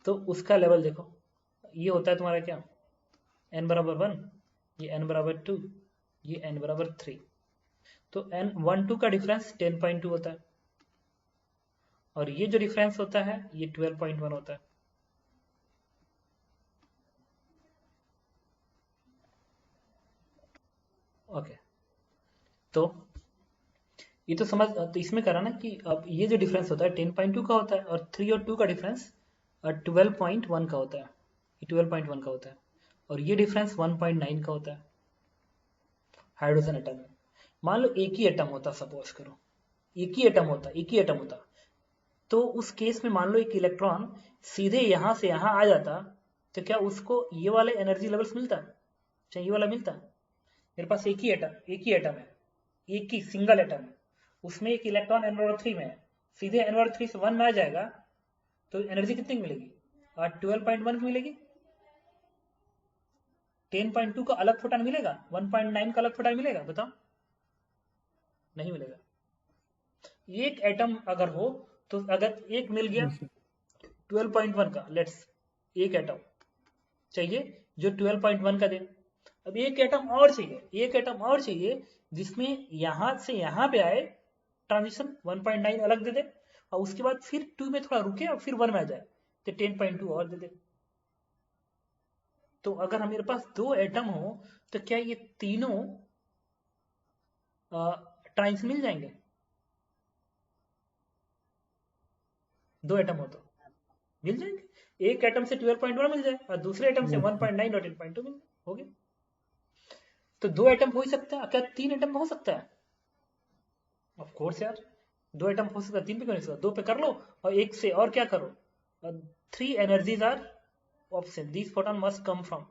A: तो उसका लेवल देखो, ये होता है तुम्हारा क्या, n बराबर 1, ये n बराबर 2, ये n बराबर 3। तो n 1 2 का डिफरेंस 10.2 होता है, और ये जो डिफरेंस होता है ये 12.1 होता है। ओके, तो ये तो समझ, तो इसमें करा ना कि अब ये जो डिफरेंस होता है 10.2 का होता है, और 3 और 2 का डिफरेंस 12.1 का होता है, ये 12.1 का होता है, और ये डिफरेंस 1.9 का होता है हाइड्रोजन एटम में। मान लो एक ही एटम होता, सपोज करो एक ही एटम होता, एक ही एटम होता, तो उस केस में मान लो एक इलेक्ट्रॉन सीधे यहां से यहां आ जाता, तो क्या उसको ये वाले एनर्जी लेवल्स मिलता, चाहे ये वाला मिलता? मेरे पास एक ही एटम है, एक ही सिंगल एटम है, उसमें एक इलेक्ट्रॉन n3 में है, सीधे n3 से 1 में आ जाएगा, तो एनर्जी कितनी की मिलेगी? 12.1 की मिलेगी। 10.2 का अलग फोटॉन मिलेगा, 1.9 का अलग फोटॉन मिलेगा? बताओ, नहीं मिलेगा। एक एटम अगर हो तो अगर एक मिल गया 12.1 का, लेट्स एक एटम चाहिए जो 12.1 का दे। अब एक एटम और चाहिए, एक एटम और चाहिए जिसमें यहां से यहां पे आए, ट्रांजिशन 1.9 अलग दे दे, और उसके बाद फिर 2 में थोड़ा रुके और फिर 1 में आ जाए, तो 10.2 और दे दे। तो अगर हमारे पास दो एटम हो तो क्या ये तीनों ट्रांजिशन मिल जाएंगे? दो एटम हो तो मिल जाएंगे। एक एटम से 12.1 मिल जाए और दूसरे एटम से 1.9 और 10.2 मिल हो गया। तो दो एटम हो ही सकता है, क्या तीन एटम हो सकता है? ऑफ कोर्स यार, दो एटम हो सकता है, तीन पे क्यों नहीं सकता? दो पे कर लो और एक से और क्या करो, 3 energies are option, these photon must come from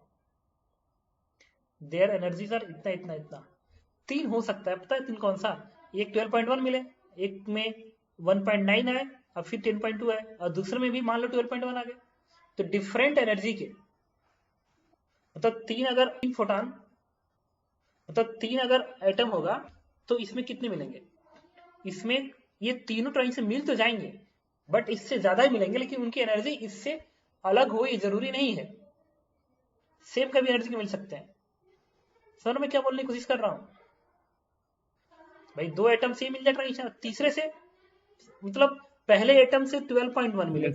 A: their energies are इतना इतना इतना। तीन हो सकता है, पता है तीन कौन सा? एक 12.1 मिले, एक में 1.9 आए और फिर 10.2 आए, और दूसरे में भी मान लो 12.1 आ गए। तो डिफरेंट एनर्जी के, मतलब तीन अगर तीन फोटॉन, मतलब तीन अगर एटम होगा तो इसमें कितने मिलेंगे? इसमें ये तीनों ट्रांजिशन मिल तो जाएंगे, बट इससे ज्यादा ही मिलेंगे, लेकिन उनकी एनर्जी इससे अलग हो ये जरूरी नहीं है, सेम कभी एनर्जी के मिल सकते हैं। सर मैं क्या बोलने की कोशिश कर रहा हूं भाई? दो एटम से ही मिल जाए ट्रांजिशन, तीसरे से मतलब पहले एटम से 12.1 मिले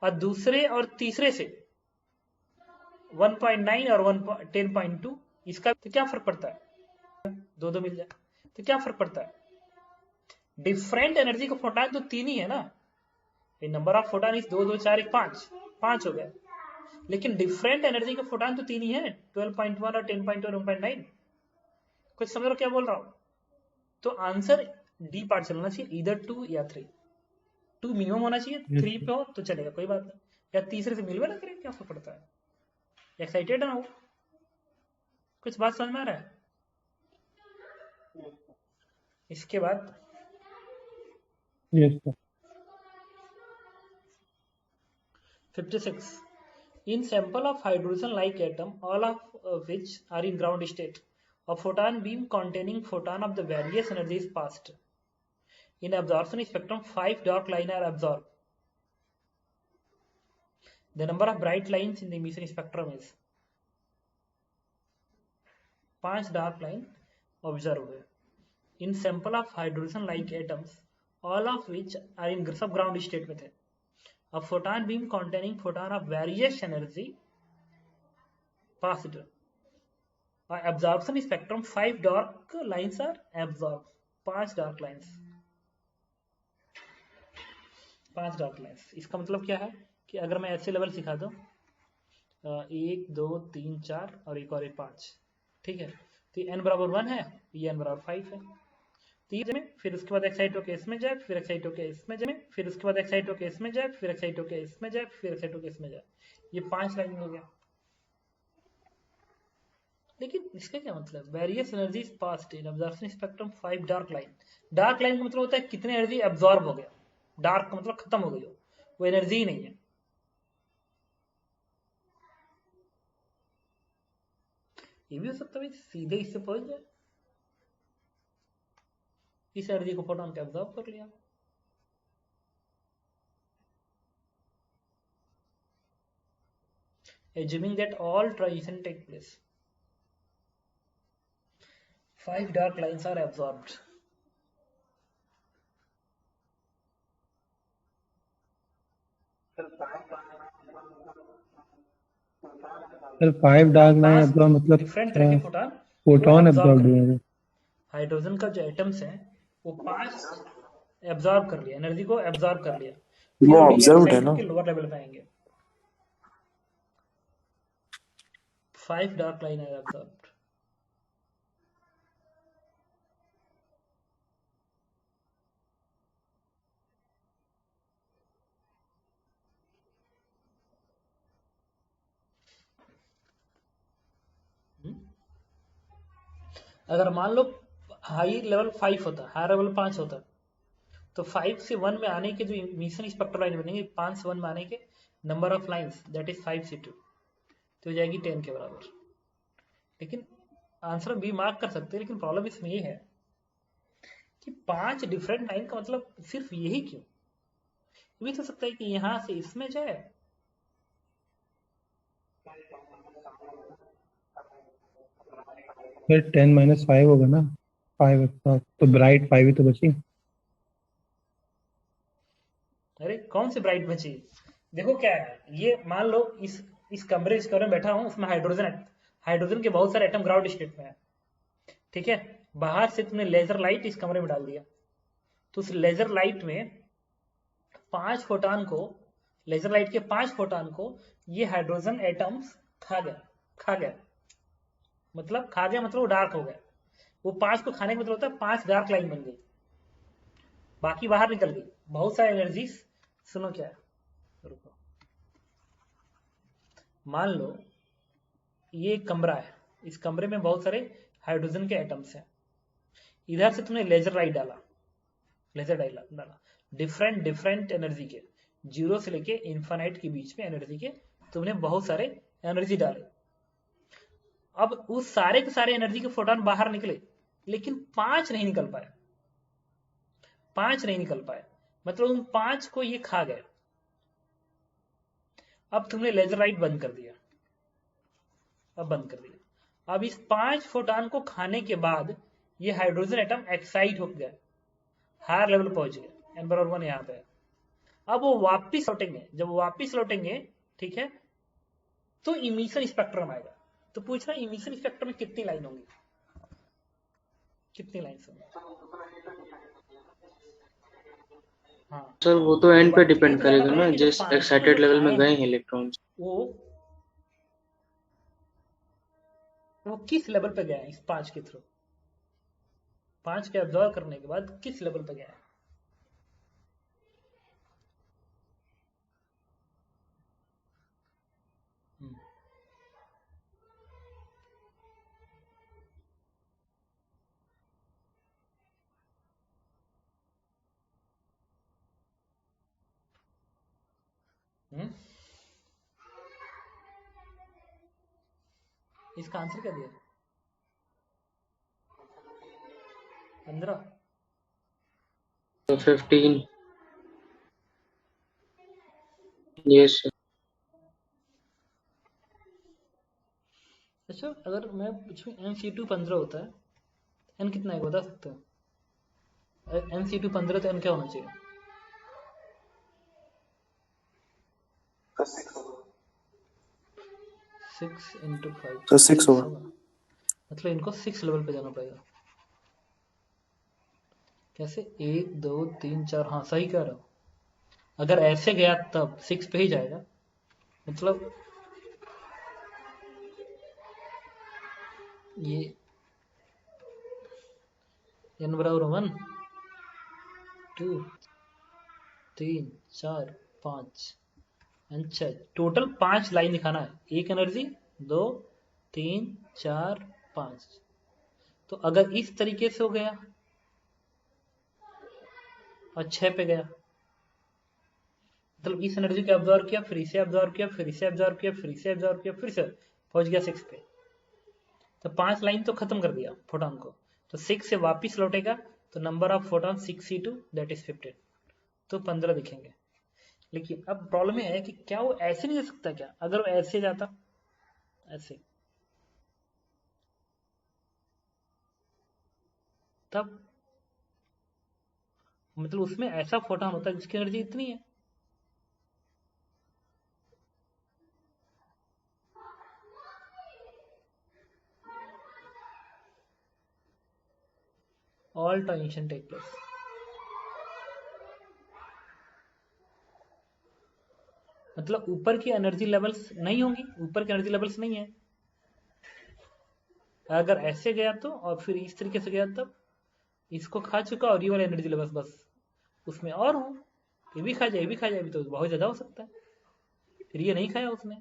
A: और दूसरे और तीसरे से 1.9 और 10.2, इसका तो क्या फर्क पड़ता है? दो दो मिल जाए तो क्या फर्क पड़ता है? डिफरेंट एनर्जी का फोटॉन तो तीन ही है ना, नंबर ऑफ फोटॉन इज 2 2 4 1 5, 5 हो गए, लेकिन डिफरेंट एनर्जी के फोटॉन तो तीन ही है, 12.1 और 10.2 और 1.9। कुछ समझ लो क्या बोल रहा हूं? तो आंसर डी पार्ट चलना चाहिए, इधर 2 या 3। 2 मिनिमम होना चाहिए, 3 पे हो तो चलेगा, कोई बात नहीं, या तीसरे से मिलवे ना करें, क्या फर्क पड़ता है? एक्साइटेड ना हो? कुछ बात समझ में आ रहा है? इसके बाद
B: yes sir
A: 56, in sample of hydrogen like atom, all of which are in ground state, a photon beam containing photon of the various energies passed. In absorption spectrum, 5 dark lines are absorbed. The number of bright lines in the emission spectrum is 5 dark line observed in sample of hydrogen like atoms, all of which are in सब ground state में थे. A photon beam containing photon of various energy passed. Absorption spectrum, 5 dark lines are absorbed. 5 dark lines, 5 dark lines। इसका मतलब क्या है कि अगर मैं ऐसे लेवल सिखा दूं, 1 2 3 4 और एक और एक 5, ठीक है, तो n बराबर 1 है, ये n बराबर 5 है, तीन में, फिर उसके बाद एक्साइट होके इसमें जाए, फिर एक्साइट होके इसमें जाए, फिर उसके बाद एक्साइट होके इसमें जाए, फिर एक्साइट होके इसमें जाए, फिर एक्साइट होके इसमें जाए, ये 5 लाइन हो गया। लेकिन इसका क्या मतलब? Various energies passed in absorption spectrum 5 dark line. Dark line का मतलब होता है कितने एनर्जी एब्जॉर्ब हो गया, डार्क का मतलब खत्म हो गई हो, वो एनर्जी ही नहीं है। ये भी हो सकता है सीधे इससे पहुंच जाए, इस एनर्जी को फोटोन के एब्जॉर्ब कर लिया। Assuming that all transition take place, 5 dark lines are absorbed.
B: Sir 5 dark line absorb मतलब
A: डिफरेंट तरह के फोटॉन
B: फोटोन
A: एब्जॉर्ब
B: एब्जॉर्ब
A: कर
B: हुए
A: लिया।
B: हैं।
A: हाइड्रोजन का जो एटम्स है वो 5 एब्जॉर्ब कर लिया, एनर्जी को एब्जॉर्ब कर लिया, फिर
C: वो
A: वो
C: ऑब्जर्व्ड है
A: एक्साइट
C: ना।
A: होकर लोअर लेवल पे आएंगे। 5 डार्क लाइन आर एब्जॉर्ब्ड। अगर मान लो हाई लेवल 5 होता, हाई लेवल 5 होता, तो 5 से 1 में आने के जो इमिशन स्पेक्ट्रम लाइन बनेंगे, 5 से 1 में आने के number of lines that is 5 से 2, तो हो जाएगी 10 के बराबर। लेकिन आंसर बी मार्क कर सकते हैं, लेकिन प्रॉब्लम इसमें ये है कि 5 डिफरेंट लाइन का मतलब सिर्फ यही क्यों? ये भी तो सकता है कि यहां से इसमें जाए।
B: फिर 10 - 5 होगा ना, 5 तो ब्राइट 5 ही तो बची।
A: अरे कौन सी ब्राइट बची? देखो क्या है, ये मान लो इस कमरे में बैठा हूं, उसमें हाइड्रोजन के बहुत सारे एटम ग्राउंड स्टेट में है, ठीक है। बाहर से तुमने लेजर लाइट इस कमरे में डाल दिया, तो उस लेजर लाइट में 5 फोटान को, लेजर लाइट के 5 फोटान को ये हाइड्रोजन एटम्स खा गया मतलब खा गया मतलब वो डार्क हो गया। वो 5 को खाने का मतलब होता है 5 डार्क लाइन बन गई, बाकी बाहर निकल गई बहुत सारी एनर्जी। सुनो क्या है, रुको, मान लो ये एक कमरा है, इस कमरे में बहुत सारे हाइड्रोजन के एटम्स हैं, इधर से तुमने लेजर लाइट डाला डिफरेंट डिफरेंट एनर्जी के, 0 से लेके इन्फानाइट के बीच में एनर्जी के तुमने बहुत सारे एनर्जी डाले। अब उस सारे के सारे एनर्जी के फोटोन बाहर निकले, लेकिन 5 नहीं निकल पाए, 5 नहीं निकल पाए, मतलब उन 5 को ये खा गए। अब तुमने लेजर लाइट बंद कर दिया, अब इस 5 फोटॉन को खाने के बाद ये हाइड्रोजन एटम एक्साइट हो गया, हायर लेवल पहुंच गए, नंबर 1 यहाँ पे है। अब वो वापिस लौटेंगे, जब वो वापिस लौटेंगे, ठीक है, तो इमिशन स्पेक्ट्रम आएगा। तो पूछ रहा है इमिशन स्पेक्ट्रम में कितनी लाइन होंगी, कितनी लाइन होंगी? हाँ
C: सर वो तो एंड पे
A: ये
C: डिपेंड
A: तो ज्यादा
C: करेगा
A: पता
C: ना,
A: है कि जो
C: जिस
A: 5 को जो
C: एक्साइटेड लेवल में
A: खाए
C: गए
A: हैं
C: हैं इलेक्ट्रॉन्स।
A: वो किस लेवल पे गया है, इस 5 के थ्रू, 5 के ऑब्जर्व करने के बाद किस लेवल पे गया है? हम्म, हम्म? इसका आंसर क्या दिया? 15।
C: तो 15। Yes sir.
A: अच्छा अगर मैं पूछूं MC2 15 होता है, एन कितना है बता सकते हो? MC2 15 तो एन क्या होना चाहिए?
C: तो
A: 6 इंटू 5,
C: 6
A: 6
C: होगा।
A: होगा, मतलब इनको 6 लेवल पे जाना पड़ेगा। कैसे? 1 2 3 4, हाँ सही कह रहे हो। अगर ऐसे गया तब 6 पे ही जाएगा, मतलब ये n बराबर 1 2 3 4 5, अच्छा टोटल 5 लाइन दिखाना है, एक एनर्जी 2 3 4 5। तो अगर इस तरीके से हो गया और 6 पे गया, मतलब इस एनर्जी को ऑब्जर्व किया, फिर इसे ऑब्जर्व किया, फिर इसे ऑब्जर्व किया, फिर इसे ऑब्जर्व किया, फिर से पहुंच गया 6 पे, तो 5 लाइन तो खत्म कर दिया फोटॉन को, तो 6 से वापिस लौटेगा, तो number of photon 6c2 that is 15, तो 15 दिखेंगे। लेकिन अब प्रॉब्लम यह है कि क्या वो ऐसे नहीं जा सकता क्या? अगर वो ऐसे जाता, ऐसे, तब मतलब उसमें ऐसा फोटॉन होता है जिसकी एनर्जी इतनी है। ऑल ट्रांजिशन टेक प्लेस, मतलब ऊपर की एनर्जी लेवल्स नहीं होंगी, ऊपर की एनर्जी लेवल्स नहीं है। अगर ऐसे गया तो, और फिर इस तरीके से गया तब, इसको खा चुका और ये वाला एनर्जी लेवल्स बस उसमें और हो, ये भी खा जाए, ये भी खा जाए, तो बहुत ज्यादा हो सकता है, फिर ये नहीं खाया उसने।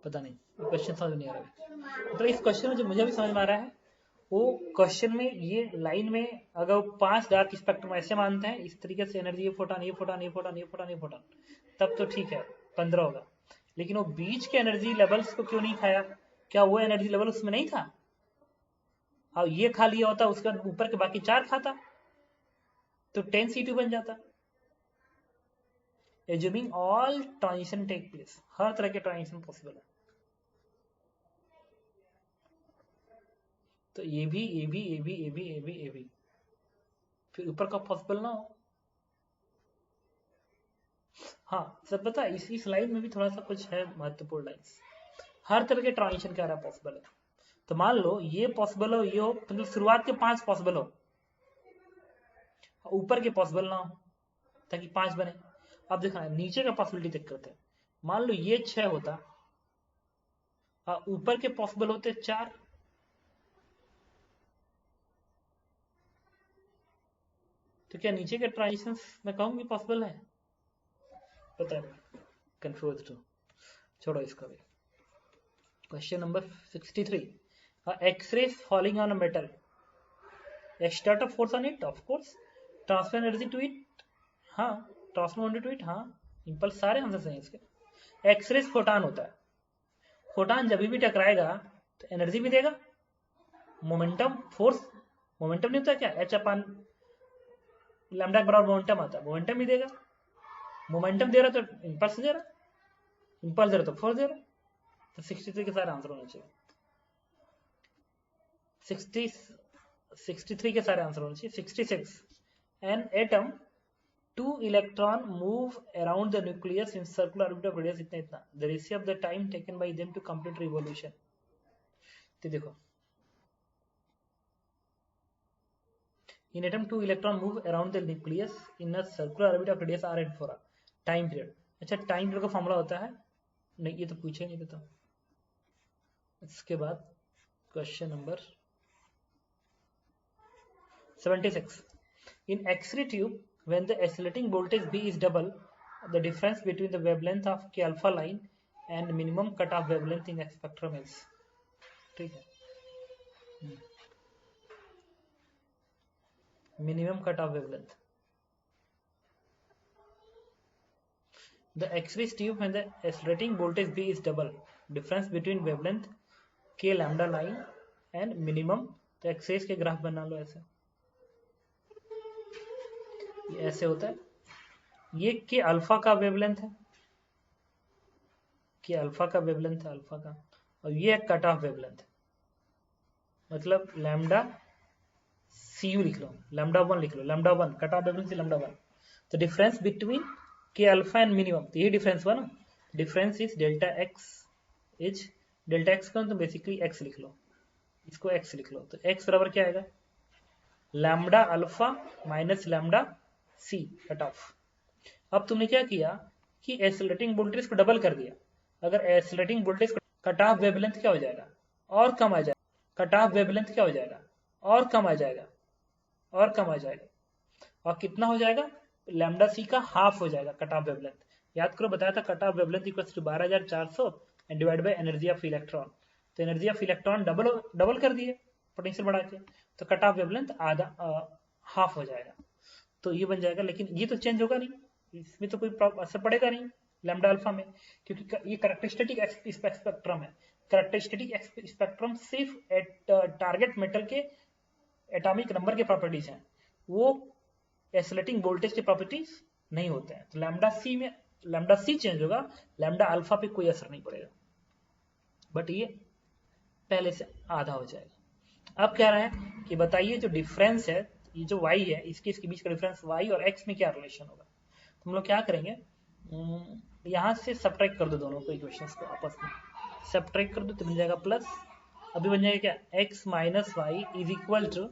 A: पता नहीं, क्वेश्चन समझ में नहीं आ रहा है। तो इस क्वेश्चन में जो मुझे भी समझ में आ रहा है, वो क्वेश्चन में ये लाइन में अगर 5 डार्क स्पेक्ट्रम ऐसे मानते हैं इस तरीके से, एनर्जी ये फोटॉन ये फोटॉन ये फोटॉन ये फोटॉन ये फोटॉन, तब तो ठीक है 15 होगा। लेकिन वो बीच के एनर्जी लेवल्स को क्यों नहीं खाया? क्या वो एनर्जी लेवल उसमें नहीं था? और ये खा लिया होता, उसके बाद ऊपर के बाकी 4 खाता तो 10C2 बन जाता। Assuming all transition take place, हर तरह के ट्रांजिशन पॉसिबल है। तो ये भी ये भी ये भी ये भी ये भी ये भी, फिर ऊपर का पॉसिबल ना हो। हाँ सब पता है, इस लाइन में भी थोड़ा सा कुछ है महत्वपूर्ण लाइन्स। हर तरह के ट्रांजिशन क्या रहा पॉसिबल है। तो मान लो ये पॉसिबल हो, ये हो, मतलब शुरुआत के 5 पॉसिबल हो, ऊपर के पॉसिबल ना हो, ताकि 5 बने। अब देखना नीचे का पॉसिबिलिटी चेक करते हैं। मान लो ये 6 होता, ऊपर के पॉसिबल होते 4, तो क्या नीचे के ट्रांजिशन मैं कहूंगी पॉसिबल है? पता नहीं, कंफ्यूज हूँ, छोड़ो इसका भी। Question number 63, X-rays falling on a metal exert a force on it, of course, transfer energy to it, हाँ, transfer energy to it, हाँ, इम्पल्स, सारे आंसर सही हैं इसके। एक्सरेज फोटान होता है, फोटान जब भी टकराएगा तो एनर्जी भी देगा, मोमेंटम फोर्स, मोमेंटम नहीं होता क्या, एच अपन लैम्डा के बराबर मोमेंटम आता है, मोमेंटम भी देगा। मोमेंटम दे रहा तो इम्पल्स दे रहा, इम्पल्स दे रहा तो फोर्स दे रहा। तो 63 के सारे आंसर होने चाहिए, 63 के सारे आंसर होने चाहिए। 66, an atom 2 electron move around the nucleus in circular orbit of radius इतना इतना, the ratio of the time taken by them to complete revolution। तो देखो in atom 2 electron move around the nucleus in a circular orbit of radius r and 4r, time period. अच्छा time period का formula होता है, नहीं ये तो पूछे नहीं देता। इसके बाद question number 76, in X-ray tube when the oscillating voltage B is double, the difference between the wavelength of K alpha line and minimum cutoff wavelength in X spectrum is, ठीक है, minimum cutoff wavelength। The X-ray tube when the oscillating voltage B is double, difference between wavelength K lambda line and minimum, तो X-rays के graph बना लो ऐसे, ये ऐसे होता है, ये के अल्फा का वेवलेंथ है, के अल्फा का वेवलेंथ है अल्फा का, और ये कट ऑफ वेवलेंथ, मतलब लैम्डा सी यू लिख लो, लैम्डा 1 लिख लो, lambda 1 cut off wavelength lambda 1। तो difference between K alpha and minimum, तो ये डिफरेंस हुआ ना, difference is delta X, is delta X का तो बेसिकली एक्स लिख लो, इसको एक्स लिख लो, तो एक्स बराबर क्या आएगा, लैम्डा अल्फा माइनस लैम्डा सी कट ऑफ। अब तुमने क्या किया कि एक्सेलरेटिंग वोल्टेज को डबल कर दिया, अगर accelerating voltage cut off wavelength क्या हो जाएगा, और कम आ जाएगा, कट ऑफ वेवलेंथ क्या हो जाएगा, और कम आ जाएगा, और कम आ जाएगा, और कितना हो जाएगा, लैम्डा सी का हाफ हो जाएगा कट ऑफ वेवलेंथ। याद करो बताया था cut off wavelength equals to 12400 and divide by energy of electron, तो एनर्जी ऑफ इलेक्ट्रॉन डबल कर दिए पोटेंशियल बढ़ा के, तो कट ऑफ वेवलेंथ आधा हाफ हो जाएगा, तो ये बन जाएगा। लेकिन ये तो चेंज होगा नहीं, इसमें तो कोई असर पड़ेगा नहीं लैम्डा अल्फा में, क्योंकि ये कैरेक्टरिस्टिक स्पेक्ट्रम है। कैरेक्टरिस्टिक स्पेक्ट्रम सिर्फ टारगेट मेटल के एटॉमिक नंबर के प्रॉपर्टीज हैं, वो एक्सेलरेटिंग वोल्टेज के प्रॉपर्टीज नहीं होते हैं। तो लैम्डा सी चेंज होगा, लैम्डा अल्फा पे कोई असर नहीं पड़ेगा, बट ये पहले से आधा हो जाएगा। अब कह रहे हैं कि बताइए जो डिफरेंस है, ये जो y है इसके बीच का डिफरेंस y और x में क्या रिलेशन होगा। तो हम लोग क्या करेंगे, यहाँ से सब्ट्रैक्ट कर दो दोनों को, इक्वेशंस को आपस में सब्ट्रैक्ट कर दो तो बन जाएगा प्लस, अभी बन जाएगा क्या, x minus y is equal to,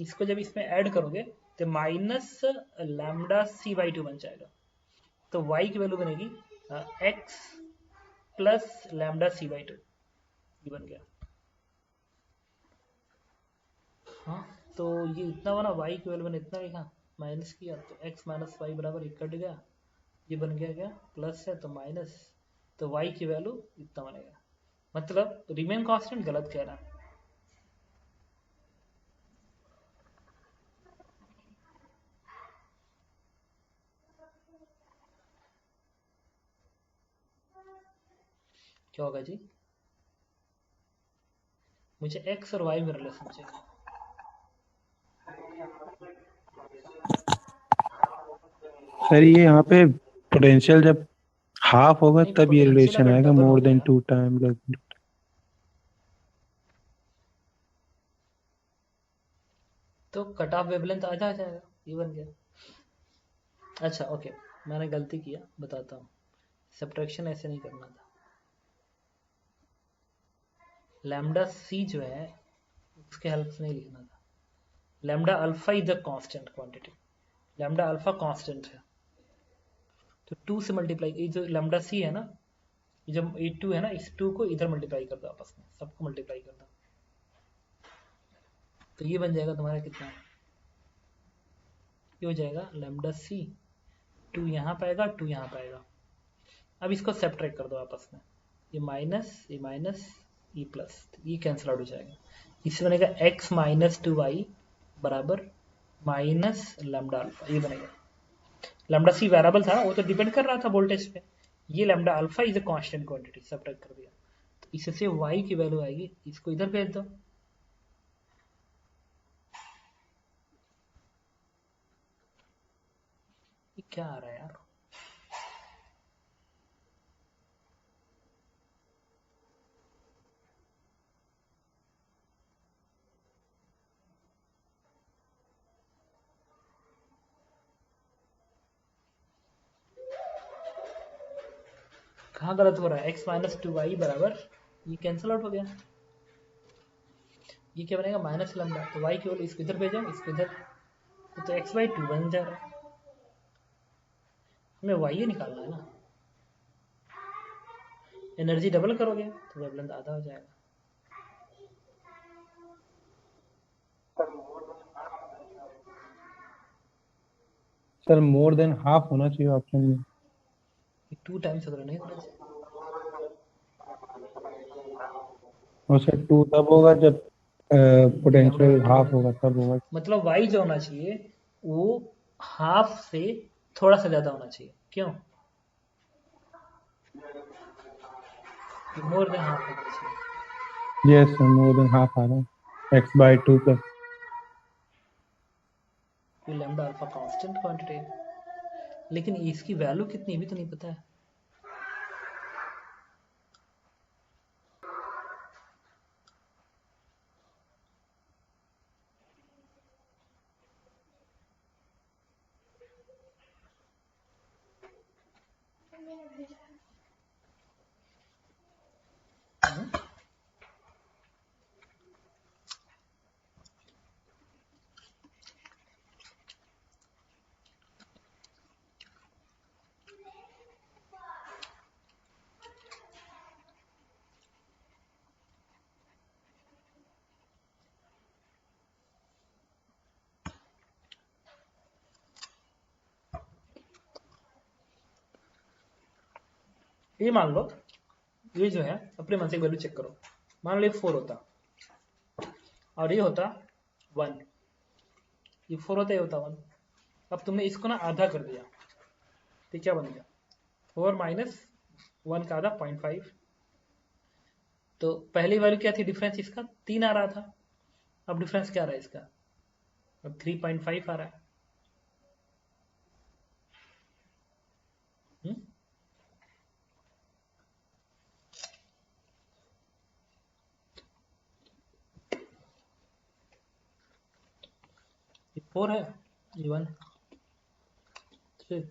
A: इसको जब इसमें ऐड करोगे तो माइनस लैम्डा सी बाई 2 बन जाएगा, तो y की वैल्यू बनेगी x plus lambda c by 2, ये बन गया। हाँ तो ये इतना बना, y की वैल्यू मैंने इतना लिखा, माइनस किया तो x माइनस वाई बराबर 1 कट गया, ये बन गया क्या, प्लस है तो माइनस तो y की वैल्यू इतना बनेगा, मतलब रिमेन कांस्टेंट गलत कह रहा है। क्या होगा जी? मुझे x और y में रिलेशन चाहिए।
B: सर ये यहाँ पे पोटेंशियल जब हाफ होगा
A: नहीं,
B: तब ये
A: पोटेंशियल
B: रिलेशन
A: अगर
B: आएगा,
A: डबल हो
B: मोर देन
A: गया
B: 2 टाइम।
A: तो कट ऑफ वेवलेंथ आधा आ जाएगा, ये बन गया। अच्छा ओके, मैंने गलती किया, बताता हूँ। सब्ट्रैक्शन ऐसे नहीं करना था। लैम्डा सी जो है उसके हेल्प से नहीं लिखना था। Lambda alpha is the constant quantity, lambda alpha constant है, तो 2 से मल्टीप्लाई, ये जो लैम्डा सी है ना, ये जो 82 है ना, इस 2 को इधर मल्टीप्लाई कर दो, आपस में सबको मल्टीप्लाई कर दो, तो ये बन जाएगा तुम्हारा कितना, ये हो जाएगा लैम्डा सी, 2 यहाँ पाएगा, 2 यहाँ पाएगा। अब इसको सब्ट्रैक्ट कर दो आपस में, ये माइनस ये प्लस, ये कैंसिल आउट हो जाएगा। इससे बनेगा x माइनस 2y बराबर माइनस लैम्डा अल्फा, ये बनेगा। लैम्डा सी वेरिएबल था, वो तो डिपेंड कर रहा था वोल्टेज पे। ये lambda alpha is a constant quantity, subtract कर दिया, तो इससे y की वैल्यू आएगी, इसको इधर भेज दो। ये क्या आ रहा है यार? कहाँ गलत हो रहा है? x माइनस 2y बराबर, ये कैंसिल आउट हो गया, ये क्या बनेगा माइनस लैम्डा, तो y की वैल्यू इसको इधर भेजो, इसको इधर, तो x/2 बन जा रहा है। हमें y ही निकालना है ना, एनर्जी डबल करोगे तो वेवलेंथ आधा हो जाएगा।
B: सर मोर देन हाफ होना चाहिए ऑप्शन में।
A: 2 टाइम्स अगर नहीं होना चाहिए,
B: और सर 2 तब होगा जब
A: लैम्डा
B: पोटेंशियल
A: 2
B: हाफ
A: है,
B: होगा, तब होगा।
A: मतलब y जो होना चाहिए वो हाफ से थोड़ा सा ज्यादा होना चाहिए, क्यों? मोर देन हाफ होना चाहिए।
B: Yes sir, more than half आ रहा है, x/2 प्लस।
A: ये लैम्डा अल्फा कांस्टेंट क्वांटिटी है, लेकिन इसकी वैल्यू कितनी भी तो नहीं पता है। ये मान लो, ये जो है अपने मन से वैल्यू चेक करो, मान लो 4 होता और ये होता 1, ये 4 होता, ये होता 1। अब तुमने इसको ना आधा कर दिया, तो क्या बन गया 4 माइनस 1 का आधा 0.5। तो पहली वैल्यू क्या थी, डिफरेंस इसका 3 आ रहा था, अब डिफरेंस क्या आ रहा है इसका, अब 3.5 आ रहा है। हम्म? ये 4 है, ये 1, 3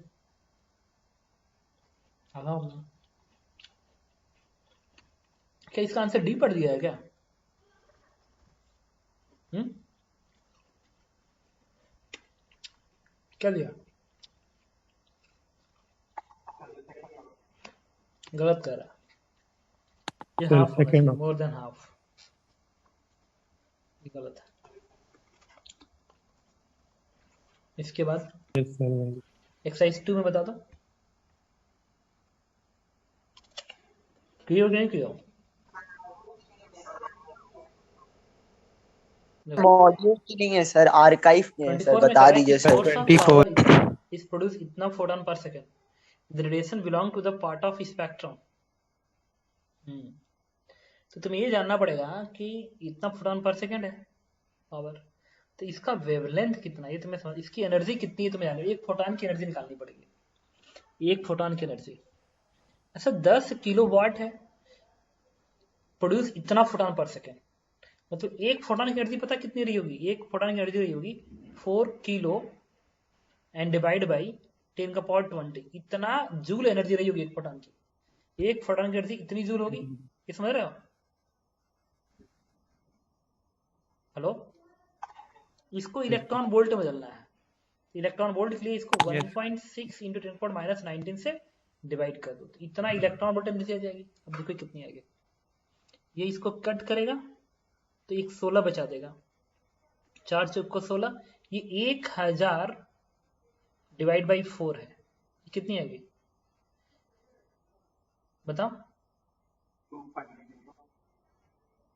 A: आधा होगा। क्या इसका आंसर डी पढ़ दिया है क्या? हम्म, क्या दिया? गलत कह रहा है, ये
B: सर
A: हाफ होना
B: सेकंड
A: चाहिए, मोर देन हाफ, ये गलत है। इसके बाद
B: यस सर।
A: एक्सरसाइज 2 में बता दो। क्लियर नहीं किया
D: मॉड्यूल की नहीं है सर, आर्काइव की है सर,
A: 24 में
D: बता
A: कह रहा है कि
D: दीजिए sir.
A: source of
B: 24
A: power is produced इतना photon per second. The radiation belong to the part of spectrum. तो तुम्हें ये जानना पड़ेगा कि इतना फोटोन पर सेकंड है पावर, तो इसका वेवलेंथ कितना है ये तुम्हें समझ, इसकी एनर्जी कितनी है तुम्हें जानना है। एक फोटोन की एनर्जी निकालनी पड़ेगी, एक फोटोन की एनर्जी ऐसा 10 किलो वाट है, प्रोड्यूस इतना फोटोन पर सेकंड, मतलब एक फोटोन की एनर्जी पता कितनी रही होगी, एक फोटोन की एनर्जी रही होगी 4 किलो एंड डिवाइड बाई 10 का पावर 20, इतना जूल एनर्जी रही होगी एक फोटोन की। एक फोटोन की एनर्जी इतनी जूल होगी, ये समझ रहे हो? हेलो, इसको इलेक्ट्रॉन वोल्ट में बदलना है। इलेक्ट्रॉन वोल्ट के लिए इसको 1.6 इंटू 10⁻19 से डिवाइड कर दो, तो इतना इलेक्ट्रॉन वोल्ट एनर्जी आ जाएगी। अब देखो कितनी आएगी, ये इसको कट करेगा तो एक 16 बचा देगा, 4 चौक को 16, ये 1000 डिवाइड बाई 4 है, ये कितनी आएगी बताओ?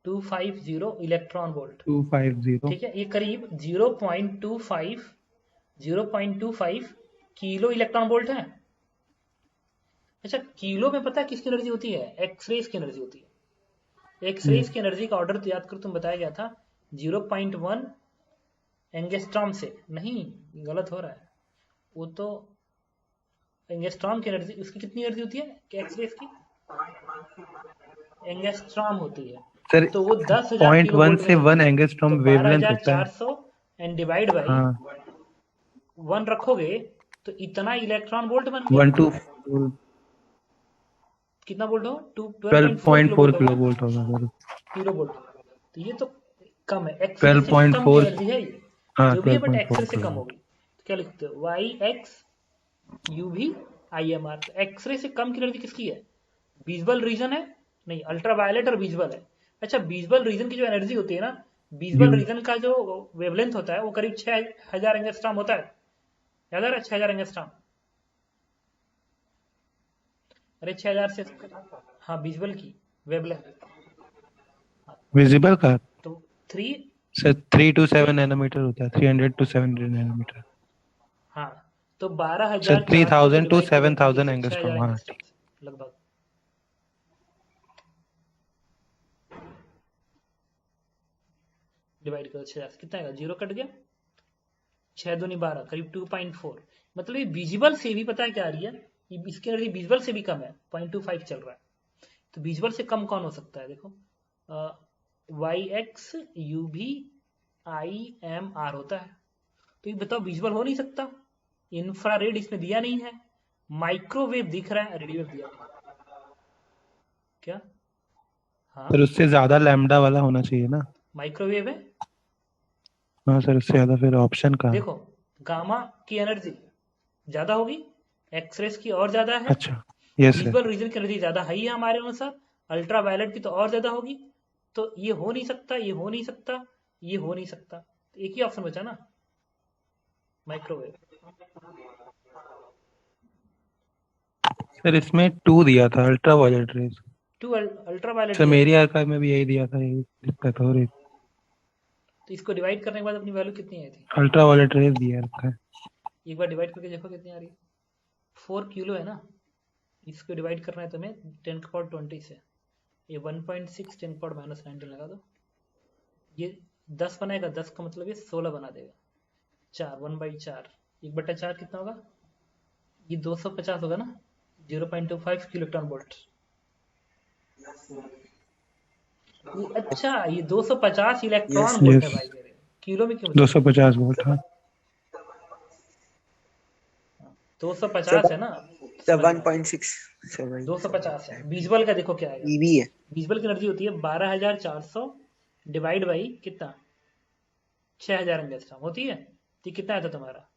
A: 250 इलेक्ट्रॉन वोल्ट,
B: 250
A: ठीक है। ये करीब 0.25 किलो इलेक्ट्रॉन वोल्ट है। अच्छा, किलो में पता है किसकी एनर्जी होती है? एक्सरेज की एनर्जी होती है। एक्सरेज की एनर्जी का ऑर्डर तो याद कर, तुम बताया गया था 0.1 एंगस्ट्रॉम से, नहीं गलत हो रहा है, वो तो एंगस्ट्रॉम की एनर्जी, उसकी कितनी एनर्जी होती है एक्सरेज की? एंगस्ट्रॉम होती है,
B: सर।
A: तो वो 10,000
B: पॉइंट
A: किलो
B: 1
A: वोल्ट में
B: से
A: चलती
B: 1
A: है।
B: एंगस्ट्रॉम
A: तो
B: वेवलेंथ होता है।
A: 12,400 एंड डिवाइड बाई
B: हाँ
A: 1 रखोगे तो इतना इलेक्ट्रॉन वोल्ट बन गया।
B: 1 to
A: कितना वोल्ट हो? 12.4 किलो
B: 12.4
A: वोल्ट
B: किलो
A: होगा,
B: वोल्ट होगा सर।
A: Kilo volt. तो ये तो कम है, एक्सरे से कम की
B: 12.4
A: एनर्जी है ये,
B: हाँ
A: जो भी है, बट
B: 12.4
A: एक्सरे से
B: किलो
A: कम होगी। तो क्या लिखते हो? वाई एक्स यू भी आई एम आर। तो एक्सरे से कम की एनर्जी किसकी है? विजुअल रीजन है, नहीं अल्ट्रावायलेट और विजुअल है। अच्छा, विजुअल रीजन की जो एनर्जी होती है ना, विजुअल
B: यू
A: रीजन का जो वेवलेंथ होता है वो करीब 6000 एंगस्ट्रॉम होता है, याद आ रहा है? 6000 एंगस्ट्रॉम, अरे 6000 से, हाँ विजुअल की वेवलेंथ,
B: विजिबल का
A: तो 3,
B: सर 3 to 7 नैनोमीटर होता है, 300 to 700 नैनोमीटर।
A: हाँ तो
B: सर
A: 12,400 से
B: 3000 to
A: डिवाइड कर दो
B: 7000
A: 3 से, 6000
B: एंगस्ट्रॉम। हाँ
A: एंगस्ट्रॉम
B: ठीक।
A: से लगभग डिवाइड करो 6000 से, कितना आएगा? 0 कट गया, 6 दूनी 12, करीब 2.4। मतलब ये विजुअल से भी पता है क्या आ रही है, इसकी एनर्जी विजुअल से भी कम है, 0.25 चल रहा है। तो विजुअल से कम कौन हो सकता है? देखो वाई एक्स यू भी आई एम आर होता है, तो ये बताओ विजुअल हो नहीं सकता, इंफ्रारेड इसमें दिया नहीं है, माइक्रोवेव दिख रहा है, रेडियो दिया नहीं। क्या? हाँ
B: सर उससे ज्यादा लैम्डा वाला होना चाहिए ना।
A: माइक्रोवेव है।
B: हाँ सर, उससे ज्यादा फिर ऑप्शन का।
A: देखो गामा की एनर्जी ज्यादा होगी, एक्सरेस की और ज्यादा है,
B: अच्छा यस सर।
A: विजुअल रीजन की एनर्जी ज्यादा है ही है हमारे अनुसार, अल्ट्रावायलेट की तो और ज्यादा होगी। तो ये हो नहीं सकता, ये हो नहीं सकता, ये हो नहीं सकता, तो एक ही ऑप्शन बचा ना, माइक्रोवेव।
B: सर इसमें 2 दिया था ultra violet rays.
A: Two ultraviolet
B: sir
A: दिया
B: मेरी
A: था,
B: आर्काइव में भी यही दिया था, यही दिक्कत हो रही।
A: तो इसको डिवाइड करने के बाद अपनी वैल्यू कितनी आई थी?
B: अल्ट्रा वायलेट रेज दिया रखा है।
A: एक बार डिवाइड करके देखो कितनी आ रही है। 4 किलो है ना, इसको डिवाइड करना है तुम्हें 10⁻20 से, ये 1.6 10⁻−19 लगा दो, ये 10 बनाएगा, 10 का मतलब ये 16 बना देगा, 4 1/4, 1/4 कितना होगा? ये 250 होगा ना, 0.25 किलोटन वोल्ट। अच्छा, ये 250 इलेक्ट्रॉन
D: यस
A: वोल्ट है
B: यस
A: भाई मेरे, किलो में क्यों बता रहे
B: 250 वोल्ट। हाँ
A: 250 है ना,
D: सर
A: समझ में आया।
D: 1.6 सर भाई
A: 250 है। विजुअल का देखो क्या आएगा,
D: ईवी है।
A: विजुअल की एनर्जी होती है 12,400 डिवाइड बाई कितना, 6000 एंगस्ट्रॉम होती है। तो ये कितना आया था तुम्हारा?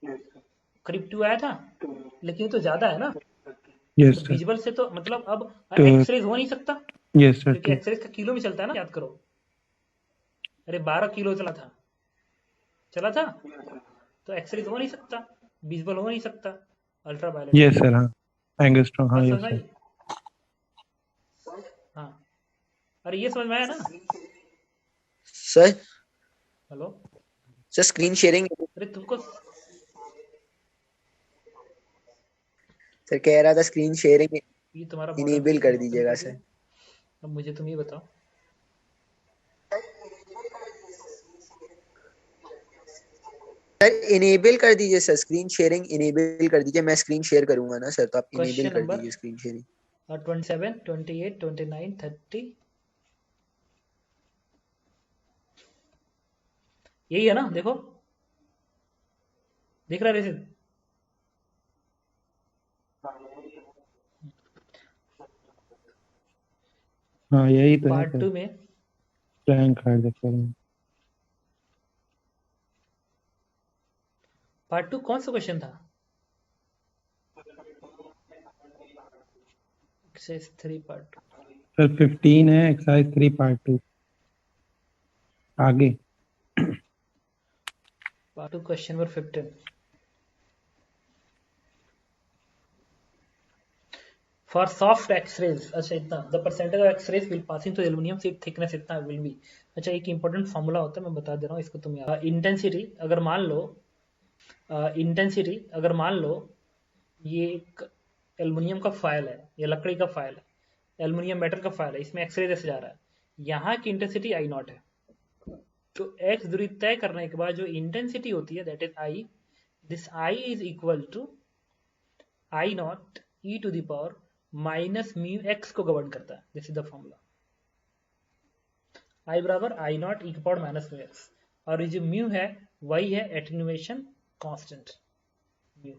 A: करीब 2 आया था, लेकिन ये तो ज्यादा है ना।
B: यस
A: तो
B: सर।
A: विजुअल से तो मतलब अब
B: तो
A: एक्सरेज हो नहीं सकता,
B: यस सर
A: क्योंकि एक्सरेज का किलो में चलता है ना, याद करो। अरे 12 किलो चला था, चला था, तो एक्सरेज हो नहीं सकता, विजुअल हो नहीं सकता, अल्ट्रावायलेट
B: यस
A: होगा।
B: सर। हाँ एंगस्ट्रॉम। हाँ
A: बात
B: यस
A: समझ
B: सर।
A: आई? अरे ये समझ में आया ना?
D: Sir
A: hello,
D: sir screen sharing
A: अरे तुमको
D: सर कह रहा था स्क्रीन शेयरिंग
A: ये तुम्हारा मॉडल
D: इनेबल कर दीजिएगा
A: कर
D: सर।
A: दिया। अब मुझे तुम ये बताओ,
D: सर इनेबल कर दीजिए सर, स्क्रीन शेयरिंग इनेबल कर दीजिए। मैं स्क्रीन शेयर करूंगा ना सर, तो आप इनेबल
A: क्वेश्चन
D: कर
A: नंबर
D: दीजिए स्क्रीन शेयरिंग।
A: 27, 28, 29, 30, यही है ना? देखो, दिख रहा है रिसिप्ट?
B: हाँ यही तो है
A: पार्ट
B: सर,
A: 2 में
B: प्रैंक कार्ड देखते हैं।
A: पार्ट 2 कौन सा क्वेश्चन था? Exercise 3 part 2।
B: सर 15 है, एक्सरसाइज 3 पार्ट 2 आगे।
A: Part 2 question number 15। For soft X rays, अच्छा इतना, the percentage of X rays will passing to aluminium sheet thickness इतना विल बी। अच्छा, एक इंपॉर्टेंट फॉर्मूला होता है, मैं बता दे रहा हूँ इसको, तुम याद। इंटेंसिटी अगर मान लो, ये एक एल्युमिनियम का फाइल है, ये लकड़ी का फाइल है, एल्युमिनियम मेटल का फाइल है, इसमें एक्सरे जैसे जा रहा है, यहाँ की इंटेंसिटी आई नॉट है। तो एक्स दूरी तय करने के बाद जो इंटेंसिटी होती है that is I, this I is equal to I naught e to the power minus mu X को गवर्न करता है। This is the formula. I बराबर आई नॉट ई की पावर माइनस म्यू एक्स, और ये जो म्यू है वही है एटेन्यूएशन कांस्टेंट म्यू।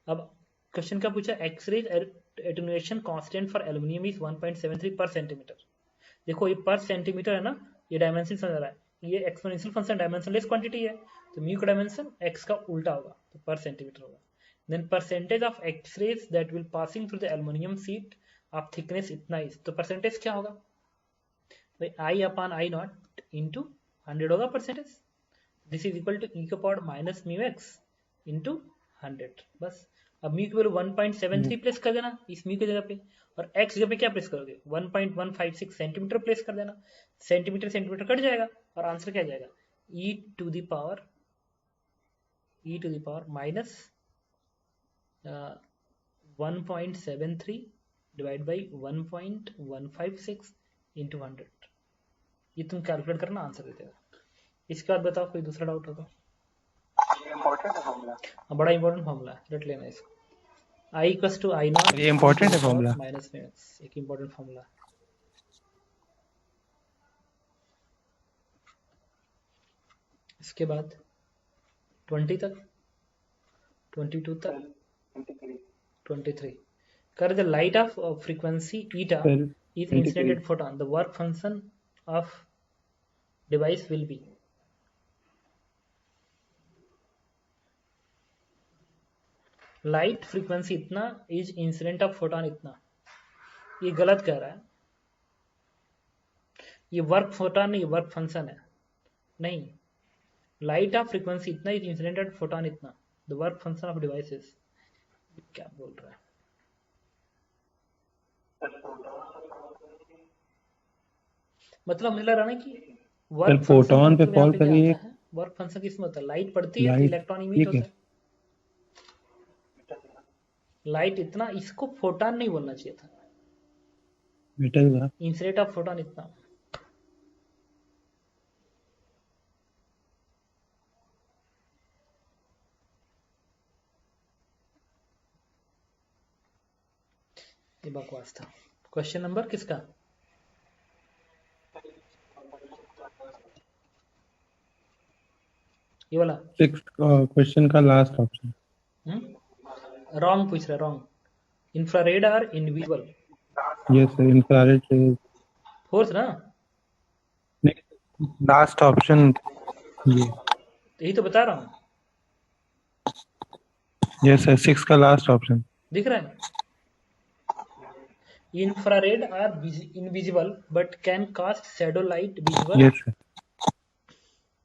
A: अब क्वेश्चन क्या पूछा? X ray attenuation constant for aluminium is 1.73 per centimetre. देखो ये पर सेंटीमीटर है ना, ये डायमेंशन समझ रहा है, ये एक्सपोनेंशियल फंक्शन डायमेंशनलेस क्वांटिटी है, तो म्यू का डायमेंशन एक्स का उल्टा होगा, तो पर सेंटीमीटर होगा। Then percentage of X-rays that will passing through the aluminium sheet of thickness इतना इज, तो परसेंटेज क्या होगा भाई? I upon I naught into 100 होगा percentage. This is equal to e का power minus mu X into 100। बस अब mu की वैल्यू 1.73 प्लेस कर देना इस म्यू की जगह पे, और एक्स जगह पे क्या प्लेस करोगे? 1.156 सेंटीमीटर प्लेस कर देना। सेंटीमीटर सेंटीमीटर कट जाएगा और आंसर क्या जाएगा? E to the power minus 1.73 divide by 1.156 into 100। ये तुम कैलकुलेट करना, आंसर दे देगा। इसके बाद बताओ कोई दूसरा डाउट होगा? बड़ा इंपॉर्टेंट फॉर्मूला है, रट लेना इसको। I equals to I naught
B: ये इम्पोर्टेंट है फॉर्मूला।
A: माइनस में एक्स, एक इंपॉर्टेंट फॉर्मूला। इसके बाद 20 तक, 22 तक, 23 कर the light of frequency eta
B: sir
A: is
B: 23
A: incident photon, the work function of device will be। Light frequency इतना इज इंसिडेंट ऑफ फोटोन इतना, ये गलत कह रहा है। ये वर्क फोटोन नहीं, वर्क फंक्शन है। नहीं, लाइट ऑफ फ्रीक्वेंसी इतना इज इंसिडेंट ऑफ फोटोन इतना, the work function of devices. क्या बोल रहा है? मतलब मुझे लग रहा है ना कि वर्क
B: सर
A: फंक्शन का
B: फोटोन पे
A: मतलब यहाँ
B: फॉल
A: पे क्या
B: करिए,
A: आता है? वर्क फंक्शन किसमें होता है? लाइट पड़ती है तो
B: लाइट,
A: इलेक्ट्रॉन इमिट
B: ठीक है।
A: होता है। लाइट इतना, इसको फोटोन नहीं बोलना चाहिए था,
B: मेटल का।
A: इंसिडेंट ऑफ फोटोन इतना। ये बकवास था। क्वेश्चन नंबर किसका? ये वाला।
B: 6 क्वेश्चन का लास्ट ऑप्शन।
A: रॉन्ग पूछ रहा है, रॉन्ग। इंफ्रारेड और invisible
B: yes sir, infrared rays.
A: Force ना,
B: लास्ट ऑप्शन ये।
A: यही तो बता रहा हूँ।
B: यस सर, 6 का लास्ट ऑप्शन।
A: दिख रहा है? Infrared are invisible but can cast shadow light visible,
B: yes sir.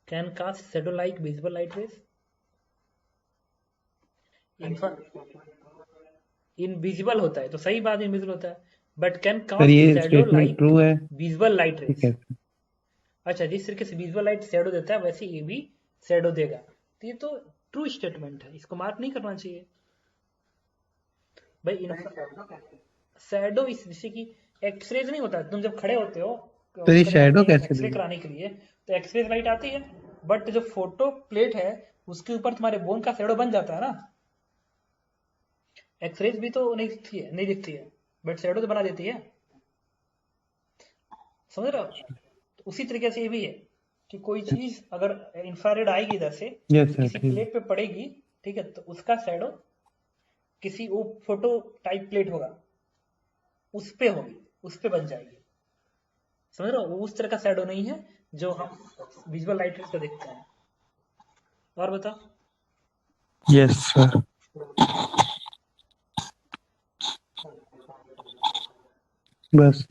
A: Can cast shadow like visible light rays. Invisible होता है तो सही बात, इनविजिबल होता है, बट कैन
B: सर
A: कास्ट
B: ये
A: शैडो
B: स्टेटमेंट
A: लाइक
B: ट्रू है
A: विजुअल लाइट
B: ठीक
A: रेज।
B: है
A: अच्छा, जिस तरीके से विजुअल लाइट शैडो देता है वैसे ये भी शैडो देगा, तो ये तो ट्रू स्टेटमेंट है, इसको मार्क नहीं करना चाहिए भाई। शैडो इस जैसे कि एक्सरेज नहीं होता, तुम जब खड़े होते हो
B: तो ये शैडो कैसे
A: एक्सरे
B: देगा
A: कराने के लिए, तो एक्सरे लाइट आती है, बट जो फोटो प्लेट है उसके ऊपर तुम्हारे बोन का शैडो बन जाता है ना। एक्सरेज भी तो नहीं दिखती है, बट शैडो तो बना देती है, समझ रहे हो? तो उसी तरीके से ये भी है कि कोई चीज अगर इंफ्रारेड आएगी इधर से,
B: यस
A: तो
B: सर
A: किसी
B: ठीक
A: प्लेट पे पड़ेगी, ठीक है, तो उसका शैडो किसी वो फोटो टाइप प्लेट होगा उस पे होगी, उस पे बन जाएगी, समझ रहे हो? वो उस तरह का शैडो नहीं है जो हम विजुअल लाइट रेज पे देखते हैं। और बता।
B: यस सर बस